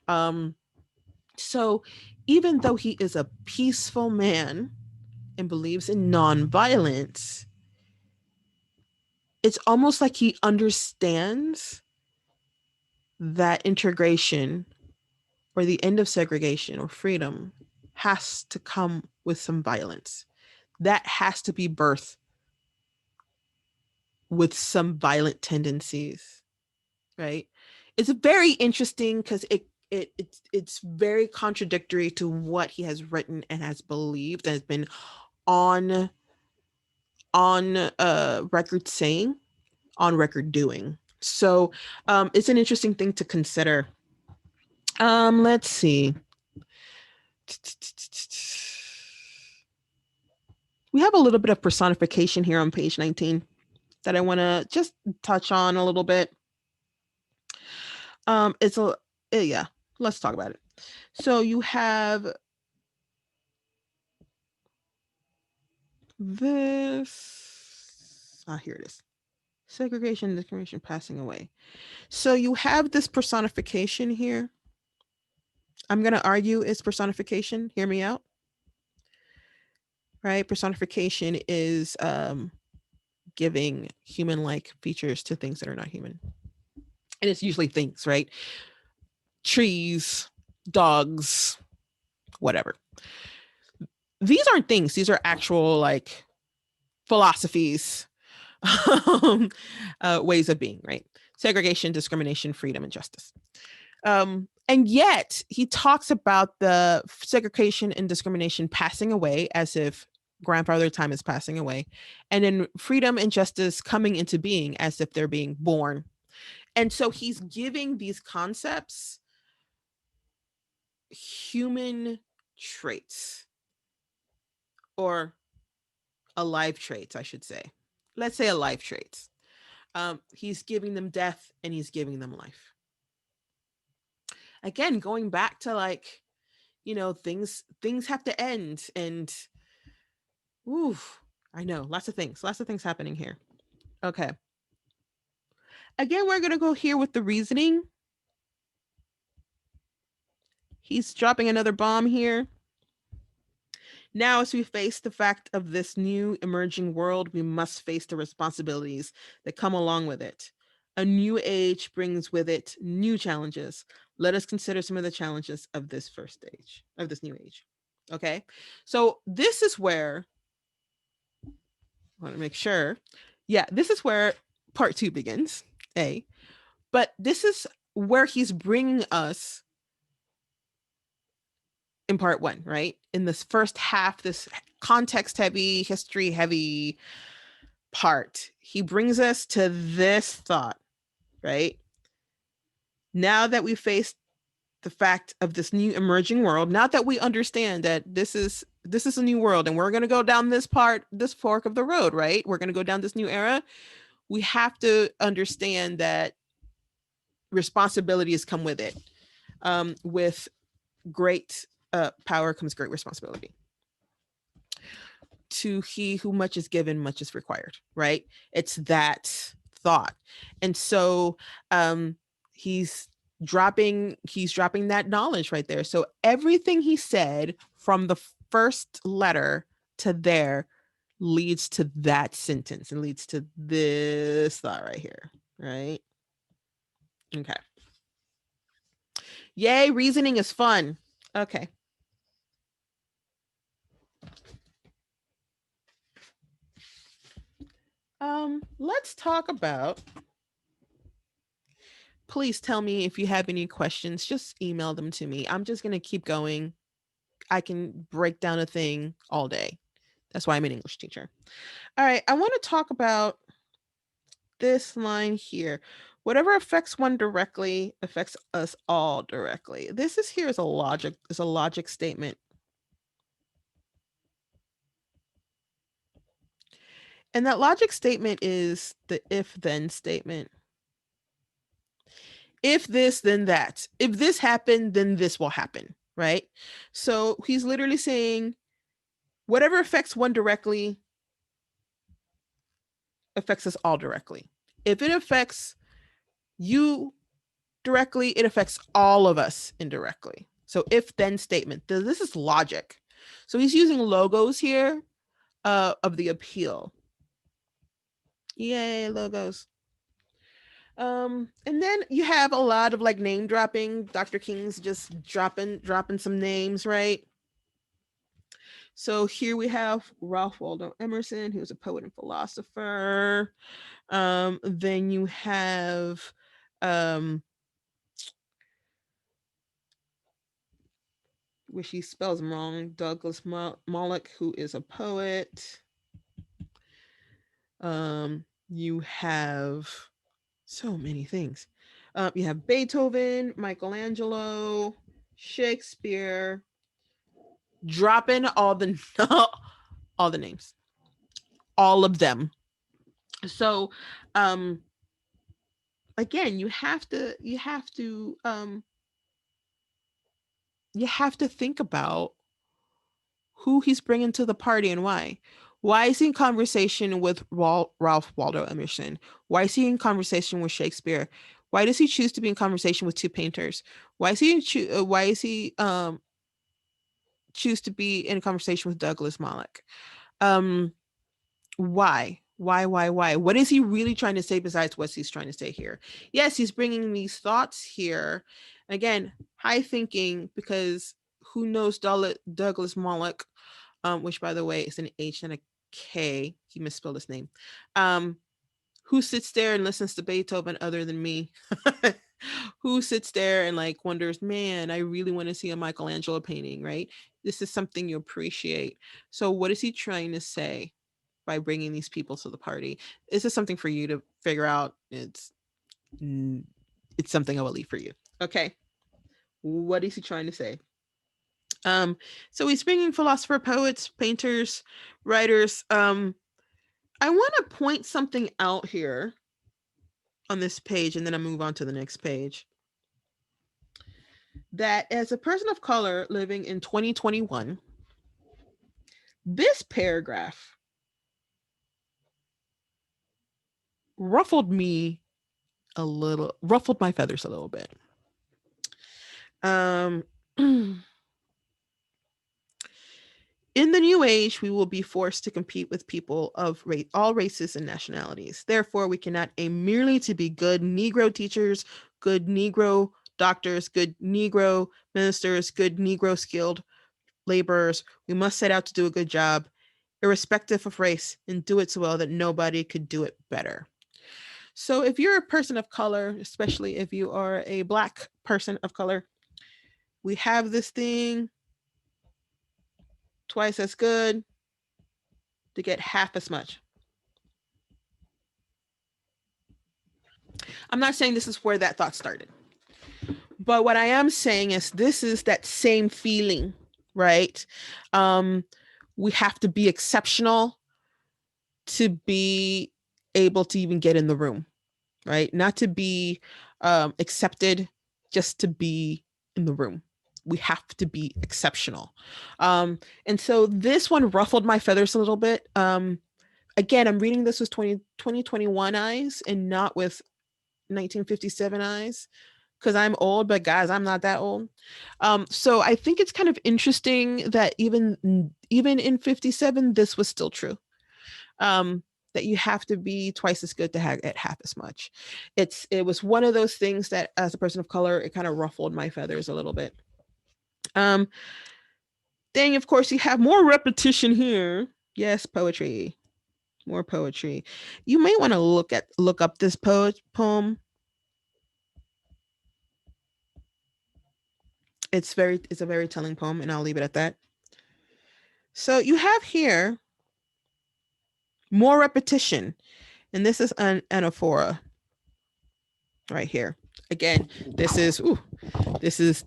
Um, so even though he is a peaceful man and believes in nonviolence, it's almost like he understands that integration or the end of segregation or freedom has to come with some violence. That has to be birthed with some violent tendencies, right? It's very interesting because it's very contradictory to what he has written and has believed and has been on record saying, on record doing. So it's an interesting thing to consider. Let's see. We have a little bit of personification here on page 19 that I want to just touch on a little bit. It's a yeah, let's talk about it. So you have this. Here it is. Segregation, discrimination, passing away. So you have this personification here. I'm going to argue it's personification. Hear me out. Right? Personification is giving human-like features to things that are not human. And it's usually things, right? Trees, dogs, whatever. These aren't things. These are actual like philosophies, ways of being, right? Segregation, discrimination, freedom, and justice. And yet he talks about the segregation and discrimination passing away as if grandfather time is passing away, and then freedom and justice coming into being as if they're being born. And so he's giving these concepts human traits or alive traits, I should say. Let's say alive traits. He's giving them death and he's giving them life. Again, going back to like, things have to end, and ooh, I know lots of things happening here. Okay. Again, we're going to go here with the reasoning. He's dropping another bomb here. Now, as we face the fact of this new emerging world, we must face the responsibilities that come along with it. A new age brings with it new challenges. Let us consider some of the challenges of this first stage, of this new age. Okay, so this is where I want to make sure. Yeah, this is where part two begins. But this is where he's bringing us in part one, right? In this first half, this context heavy, history heavy part, he brings us to this thought, right? Now that we face the fact of this new emerging world, now that we understand that this is a new world and we're going to go down this fork of the road, right? We're going to go down this new era. We have to understand that responsibilities come with it. With great power comes great responsibility. To he who much is given, much is required, right? It's that thought. And so he's dropping that knowledge right there. So everything he said from the first letter to there leads to that sentence and leads to this thought right here, right? Okay. Yay, reasoning is fun. Okay. Let's talk about, please tell me if you have any questions, just email them to me. I'm just going to keep going. I can break down a thing all day. That's why I'm an English teacher. All right, I want to talk about this line here. Whatever affects one directly affects us all directly. This is here is a logic statement. And that logic statement is the if then statement. If this, then that. If this happened, then this will happen, right? So he's literally saying whatever affects one directly affects us all directly. If it affects you directly, it affects all of us indirectly. So if then statement. This is logic. So he's using logos here of the appeal. Yay, logos. And then you have a lot of like name dropping. Dr. King's just dropping some names, right? So here we have Ralph Waldo Emerson, who's a poet and philosopher. Then you have which he spells him wrong, Douglas Moloch, who is a poet. You have so many things. You have Beethoven, Michelangelo, Shakespeare, dropping all the all the names, all of them. So again, you have to think about who he's bringing to the party and why. Why is he in conversation with Ralph Waldo Emerson? Why is he in conversation with Shakespeare? Why does he choose to be in conversation with two painters? Why is he choose to be in conversation with Douglas Moloch? Why? Why? What is he really trying to say besides what he's trying to say here? Yes, he's bringing these thoughts here. Again, high thinking, because who knows Douglas Moloch, which by the way is an H and a K. He misspelled his name. Who sits there and listens to Beethoven other than me? Who sits there and like wonders, man, I really want to see a Michelangelo painting, right? This is something you appreciate. So what is he trying to say by bringing these people to the party? This is something for you to figure out. It's something I will leave for you. Okay. What is he trying to say? So he's bringing philosopher, poets, painters, writers. I want to point something out here on this page, and then I move on to the next page. That as a person of color living in 2021, this paragraph ruffled me ruffled my feathers a little bit. In the new age, we will be forced to compete with people of all races and nationalities. Therefore, we cannot aim merely to be good Negro teachers, good Negro doctors, good Negro ministers, good Negro skilled laborers. We must set out to do a good job, irrespective of race, and do it so well that nobody could do it better. So if you're a person of color, especially if you are a Black person of color, we have this thing twice as good to get half as much. I'm not saying this is where that thought started, but what I am saying is this is that same feeling, right? Um, we have to be exceptional to be able to even get in the room, right? Not to be accepted, just to be in the room. We have to be exceptional. And so this one ruffled my feathers a little bit. Again, I'm reading this with 2021 eyes and not with 1957 eyes because I'm old, but guys, I'm not that old. So I think it's kind of interesting that even in 57, this was still true. That you have to be twice as good to have at half as much. It was one of those things that, as a person of color, it kind of ruffled my feathers a little bit. Then, of course, you have more repetition here. Yes, poetry, more poetry. You may want to look up this poem. It's a very telling poem, and I'll leave it at that. So you have here more repetition, and this is an anaphora right here. Again, this is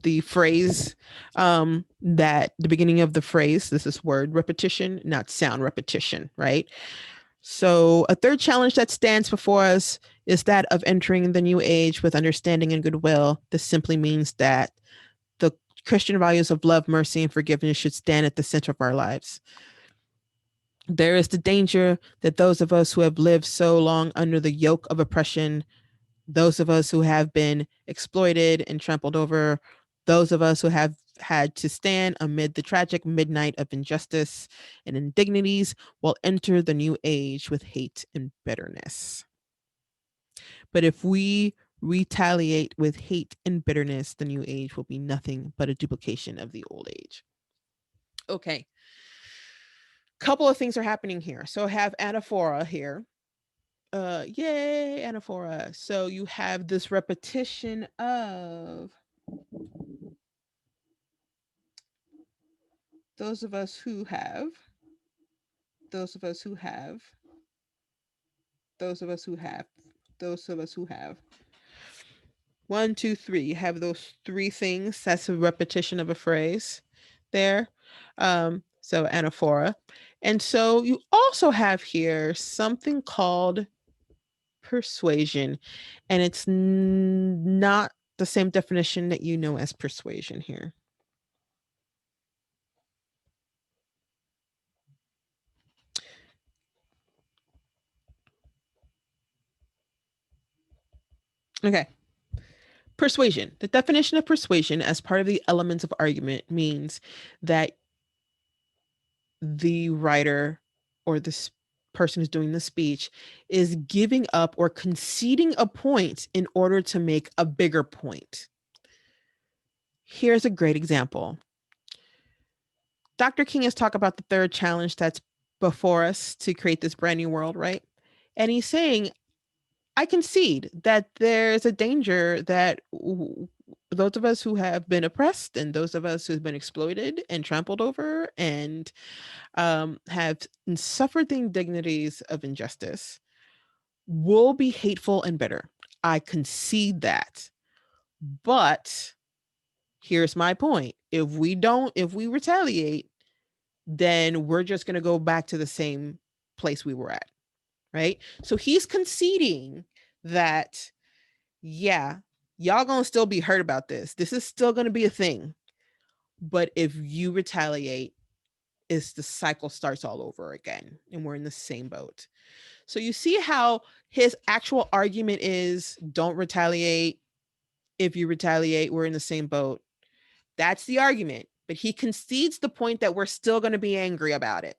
the phrase that the beginning of the phrase. This is word repetition, not sound repetition, right? So a third challenge that stands before us is that of entering the new age with understanding and goodwill. This simply means that the Christian values of love, mercy, and forgiveness should stand at the center of our lives. There is the danger that those of us who have lived so long under the yoke of oppression, those of us who have been exploited and trampled over, those of us who have had to stand amid the tragic midnight of injustice and indignities will enter the new age with hate and bitterness. But if we retaliate with hate and bitterness, the new age will be nothing but a duplication of the old age. Okay. Couple of things are happening here. So I have anaphora here. Yay, anaphora. So you have this repetition of those of us who have, those of us who have, those of us who have, those of us who have. 1, 2, 3. You have those three things. That's a repetition of a phrase there. So anaphora. And so you also have here something called persuasion, and it's not the same definition that you know as persuasion here. Okay. Persuasion. The definition of persuasion as part of the elements of argument means that the writer or this person who's doing the speech is giving up or conceding a point in order to make a bigger point. Here's a great example. Dr. King has talked about the third challenge that's before us to create this brand new world, right? And he's saying, I concede that there's a danger that those of us who have been oppressed and those of us who've been exploited and trampled over and have suffered the indignities of injustice will be hateful and bitter. I concede that. But here's my point. If we retaliate, then we're just going to go back to the same place we were at. Right. So he's conceding that, yeah, y'all going to still be hurt about this. This is still going to be a thing. But if you retaliate, the cycle starts all over again and we're in the same boat. So you see how his actual argument is don't retaliate. If you retaliate, we're in the same boat. That's the argument. But he concedes the point that we're still going to be angry about it.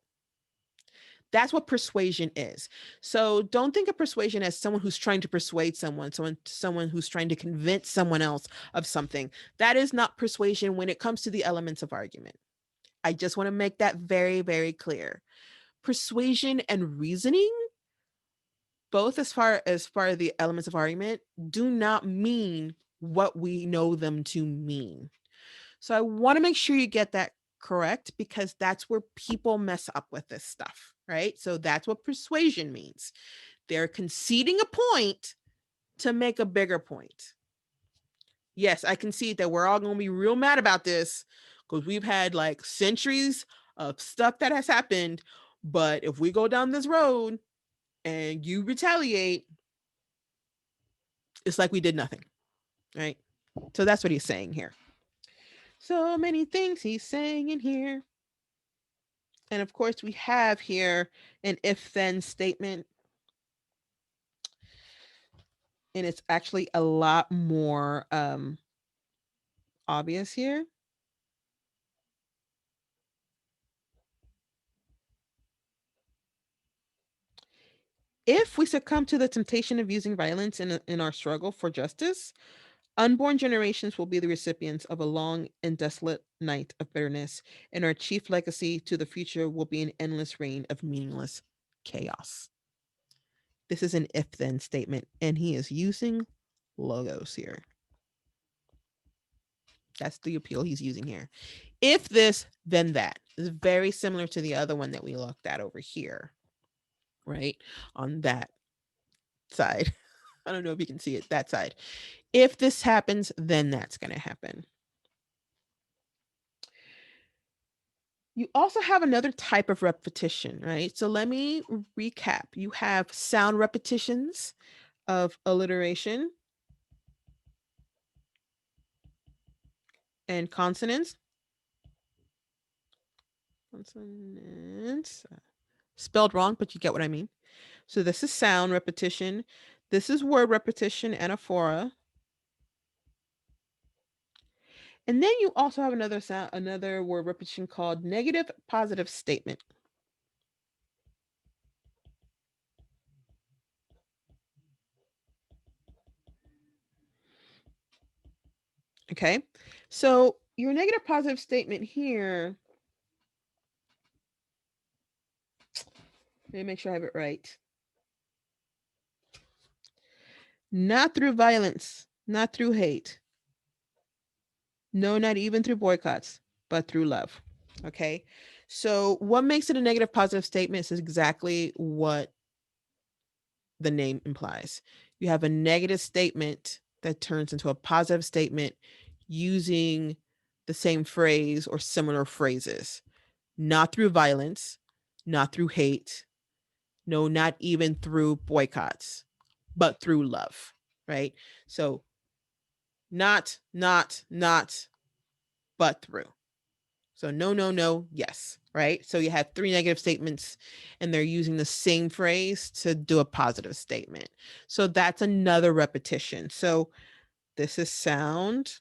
That's what persuasion is. So don't think of persuasion as someone who's trying to persuade someone who's trying to convince someone else of something. That is not persuasion when it comes to the elements of argument. I just want to make that very, very clear. Persuasion and reasoning, both as far as the elements of argument, do not mean what we know them to mean. So I want to make sure you get that correct, because that's where people mess up with this stuff, right? So that's what persuasion means. They're conceding a point to make a bigger point. Yes, I concede that we're all going to be real mad about this because we've had like centuries of stuff that has happened. But if we go down this road and you retaliate, it's like we did nothing, right? So that's what he's saying here. So many things he's saying in here. And of course, we have here an if-then statement. And it's actually a lot more obvious here. If we succumb to the temptation of using violence in our struggle for justice, unborn generations will be the recipients of a long and desolate night of bitterness, and our chief legacy to the future will be an endless reign of meaningless chaos. This is an if-then statement, and he is using logos here. That's the appeal he's using here. If this, then that. Is very similar to the other one that we looked at over here, right? On that side. I don't know if you can see it, that side. If this happens, then that's going to happen. You also have another type of repetition, right? So let me recap. You have sound repetitions of alliteration and consonants. Consonants. Spelled wrong, but you get what I mean. So this is sound repetition. This is word repetition, anaphora. And then you also have another word repetition called negative positive statement. Okay, so your negative positive statement here, let me make sure I have it right. Not through violence, not through hate. No, not even through boycotts, but through love. Okay, so what makes it a negative positive statement is exactly what the name implies. You have a negative statement that turns into a positive statement using the same phrase or similar phrases. Not through violence, not through hate, no, not even through boycotts, but through love, right? So not, but through. So no, yes, right? So you have three negative statements and they're using the same phrase to do a positive statement. So that's another repetition. So this is sound.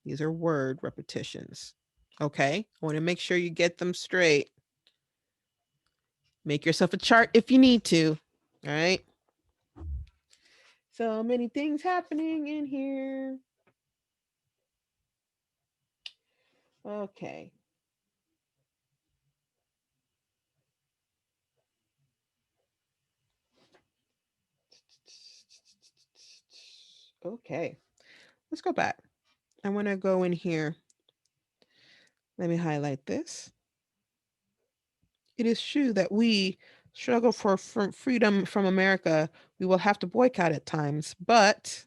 These are word repetitions. Okay, I want to make sure you get them straight. Make yourself a chart if you need to. All right. So many things happening in here. Okay. Okay. Let's go back. I want to go in here. Let me highlight this. It is true that we struggle for freedom from America. We will have to boycott at times, but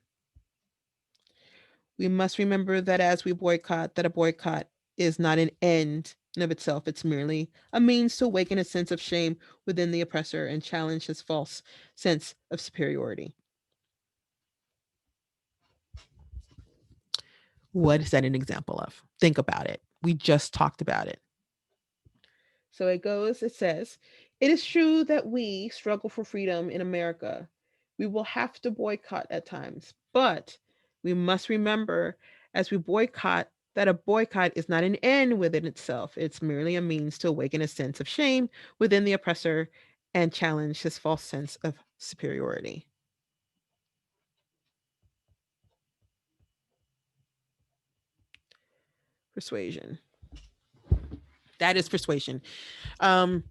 we must remember that as we boycott, that a boycott is not an end in of itself. It's merely a means to awaken a sense of shame within the oppressor and challenge his false sense of superiority. What is that an example of? Think about it. We just talked about it. So it says, It is true that we struggle for freedom in America. We will have to boycott at times, but we must remember as we boycott that a boycott is not an end within itself. It's merely a means to awaken a sense of shame within the oppressor and challenge his false sense of superiority. Persuasion. That is persuasion. Um,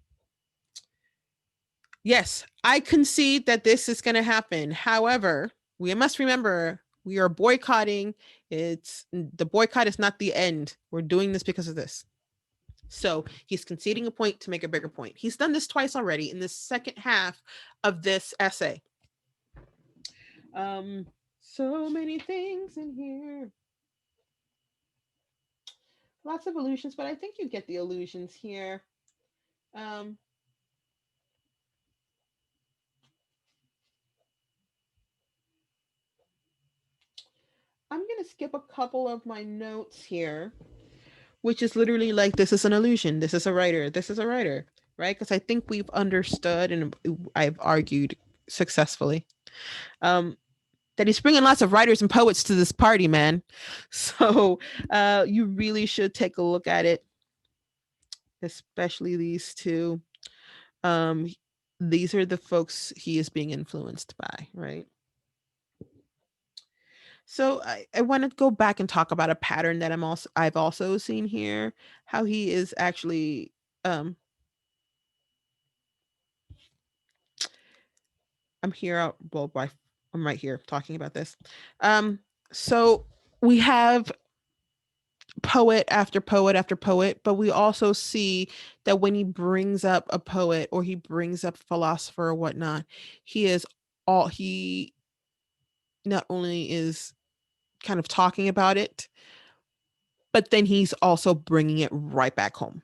yes, I concede that this is going to happen. However, we must remember we are boycotting. It's the boycott is not the end. We're doing this because of this. So he's conceding a point to make a bigger point. He's done this twice already in the second half of this essay. Um, so many things in here. Lots of illusions, but I think you get the illusions here. Um, I'm going to skip a couple of my notes here, which is literally like, this is an illusion. This is a writer. This is a writer, right? Because I think we've understood and I've argued successfully that he's bringing lots of writers and poets to this party, man. So you really should take a look at it, especially these two. Um, these are the folks he is being influenced by, right? So I want to go back and talk about a pattern that I've also seen here, how he is actually um I'm here well I'm right here talking about this. So we have poet after poet after poet, but we also see that when he brings up a poet or he brings up a philosopher or whatnot, he not only is kind of talking about it, but then he's also bringing it right back home,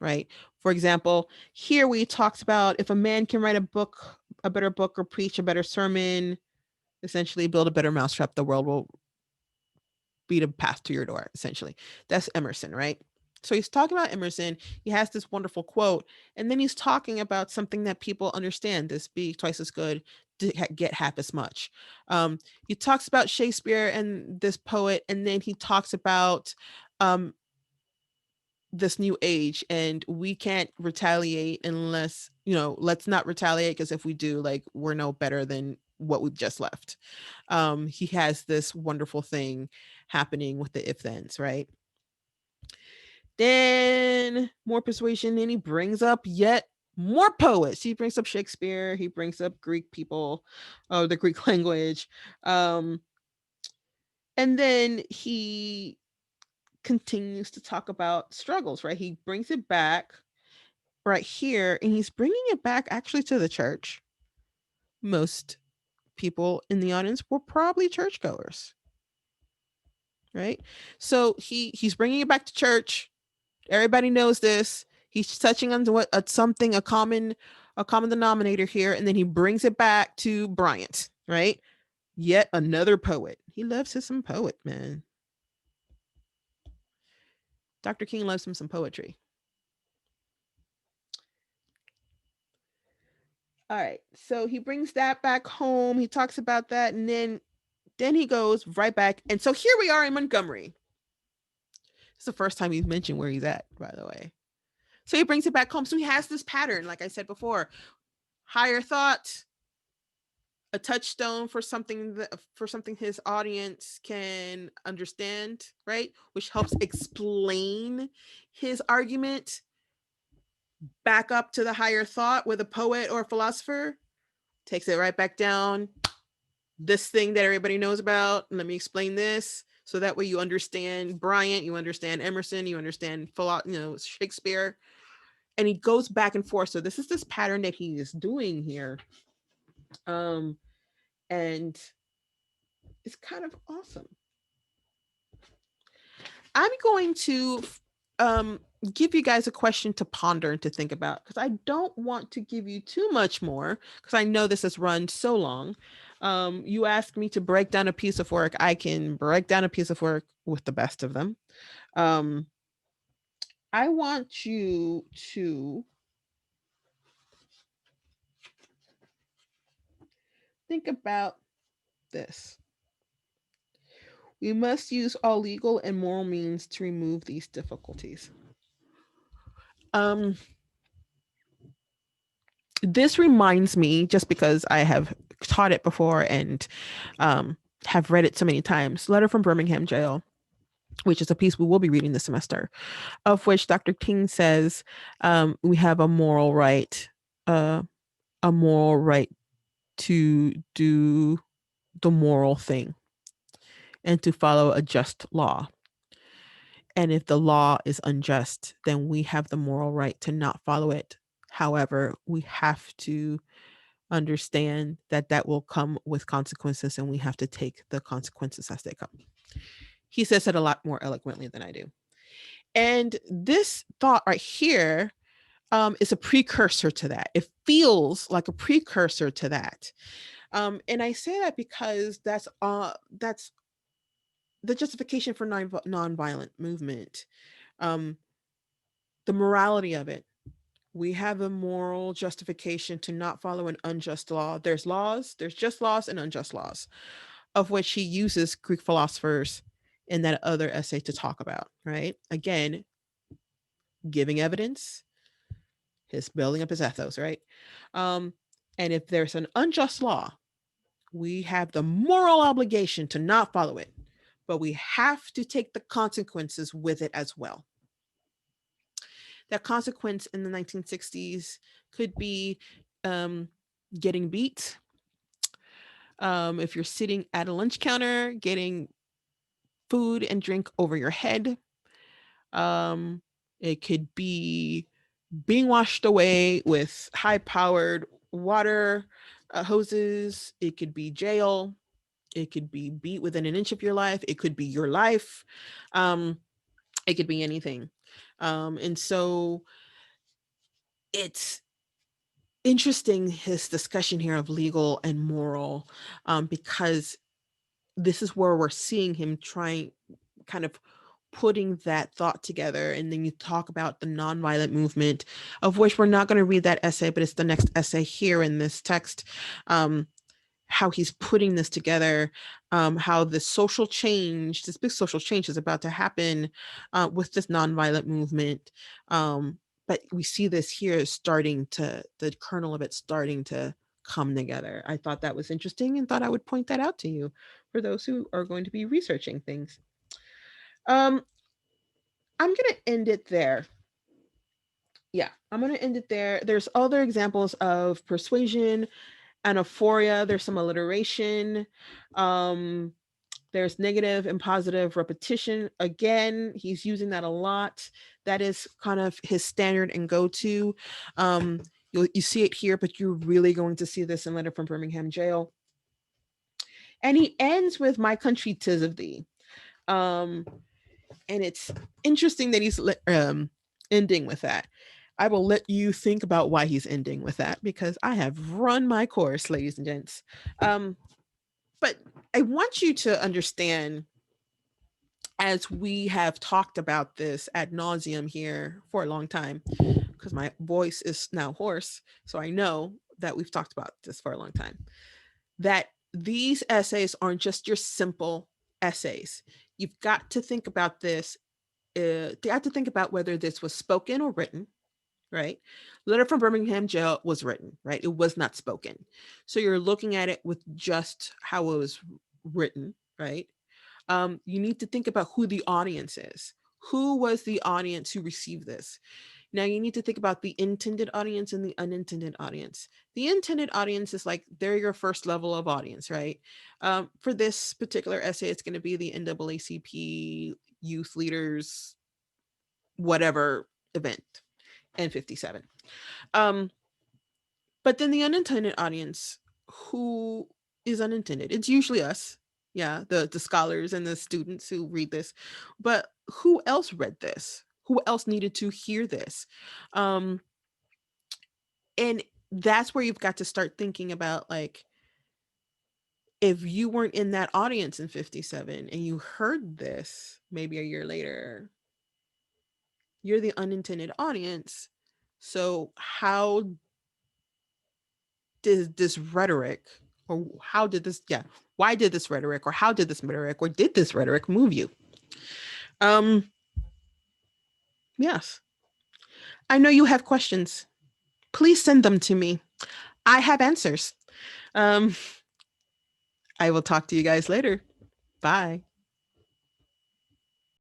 right? For example, here we talked about if a man can write a better book, or preach a better sermon, essentially build a better mousetrap, the world will be the path to your door, essentially. That's Emerson, right? So he's talking about Emerson. He has this wonderful quote, and then he's talking about something that people understand: this be twice as good, to get half as much. He talks about Shakespeare and this poet, and then he talks about um, this new age, and we can't retaliate unless, let's not retaliate, because if we do, like, we're no better than what we've just left. He has this wonderful thing happening with the if thens, right? Then more persuasion, and he brings up yet more poets. He brings up Shakespeare, he brings up Greek people, the Greek language. And then he continues to talk about struggles, right? He brings it back right here, and he's bringing it back actually to the church. Most people in the audience were probably churchgoers, right? So he's bringing it back to church. Everybody knows this. He's touching on what something a common denominator here, and then he brings it back to Bryant, right? Yet another poet. He loves his some poet, man. Dr. King loves him some poetry. All right. So he brings that back home. He talks about that, and then he goes right back. And so here we are in Montgomery. It's the first time he's mentioned where he's at, by the way. So he brings it back home. So he has this pattern, like I said before: higher thought, a touchstone for something his audience can understand, right? Which helps explain his argument. Back up to the higher thought with a poet or a philosopher, takes it right back down. This thing that everybody knows about, let me explain this, so that way you understand Bryant, you understand Emerson, you understand Shakespeare. And he goes back and forth. So this is this pattern that he is doing here. And it's kind of awesome. I'm going to give you guys a question to ponder and to think about, because I don't want to give you too much more, because I know this has run so long. You asked me to break down a piece of work. I can break down a piece of work with the best of them. I want you to Think about this. We must use all legal and moral means to remove these difficulties. Um, this reminds me, just because I have taught it before and um, have read it so many times, Letter from Birmingham Jail, which is a piece we will be reading this semester, of which Dr. King says we have uh, a moral right to do the moral thing and to follow a just law. And if the law is unjust, then we have the moral right to not follow it. However, we have to understand that that will come with consequences and we have to take the consequences as they come. He says it a lot more eloquently than I do. And this thought right here is a precursor to that. It feels like a precursor to that. And I say that because that's the justification for nonviolent movement, um, the morality of it. We have a moral justification to not follow an unjust law. There's laws, there's just laws and unjust laws, of which he uses Greek philosophers in that other essay to talk about, right? Again, giving evidence, his building up his ethos, right? Um, and if there's an unjust law, we have the moral obligation to not follow it, but we have to take the consequences with it as well. That consequence in the 1960s could be um, getting beat. If you're sitting at a lunch counter, getting food and drink over your head. Um, it could be being washed away with high powered water hoses. It could be jail. It could be beat within an inch of your life. It could be your life. Um, it could be anything. And so it's interesting, his discussion here of legal and moral, because this is where we're seeing him trying, kind of putting that thought together. And then you talk about the nonviolent movement, of which we're not going to read that essay, but it's the next essay here in this text. How he's putting this together, how this social change, this big social change is about to happen with this nonviolent movement. But we see this here starting to, the kernel of it starting to come together. I thought that was interesting and thought I would point that out to you for those who are going to be researching things. Um, I'm going to end it there. Yeah, I'm going to end it there. There's other examples of persuasion, anaphoria. There's some alliteration. Um, there's negative and positive repetition. Again, he's using that a lot. That is kind of his standard and go-to. You see it here, but you're really going to see this in Letter from Birmingham Jail. And he ends with "My country, 'tis of thee." Um, and it's interesting that he's ending with that. I will let you think about why he's ending with that, because I have run my course, ladies and gents. But I want you to understand, as we have talked about this ad nauseum here for a long time, because my voice is now hoarse, so I know that we've talked about this for a long time, that these essays aren't just your simple essays. You've got to think about this. They have to think about whether this was spoken or written, right? Letter from Birmingham Jail was written, right? It was not spoken. So you're looking at it with just how it was written, right? You need to think about who the audience is. Who was the audience who received this? Now you need to think about the intended audience and the unintended audience. The intended audience is like, they're your first level of audience, right? For this particular essay, it's going to be the NAACP youth leaders, whatever event, N57. Um, but then the unintended audience, who is unintended? It's usually us. Yeah, the scholars and the students who read this. But who else read this? Who else needed to hear this? Um, and that's where you've got to start thinking about, like, if you weren't in that audience in 57 and you heard this maybe a year later, you're the unintended audience. So how does this rhetoric Or how did this, yeah, why did this rhetoric, or how did this rhetoric, or did this rhetoric move you? Um, yes. I know you have questions. Please send them to me. I have answers. Um, I will talk to you guys later. Bye.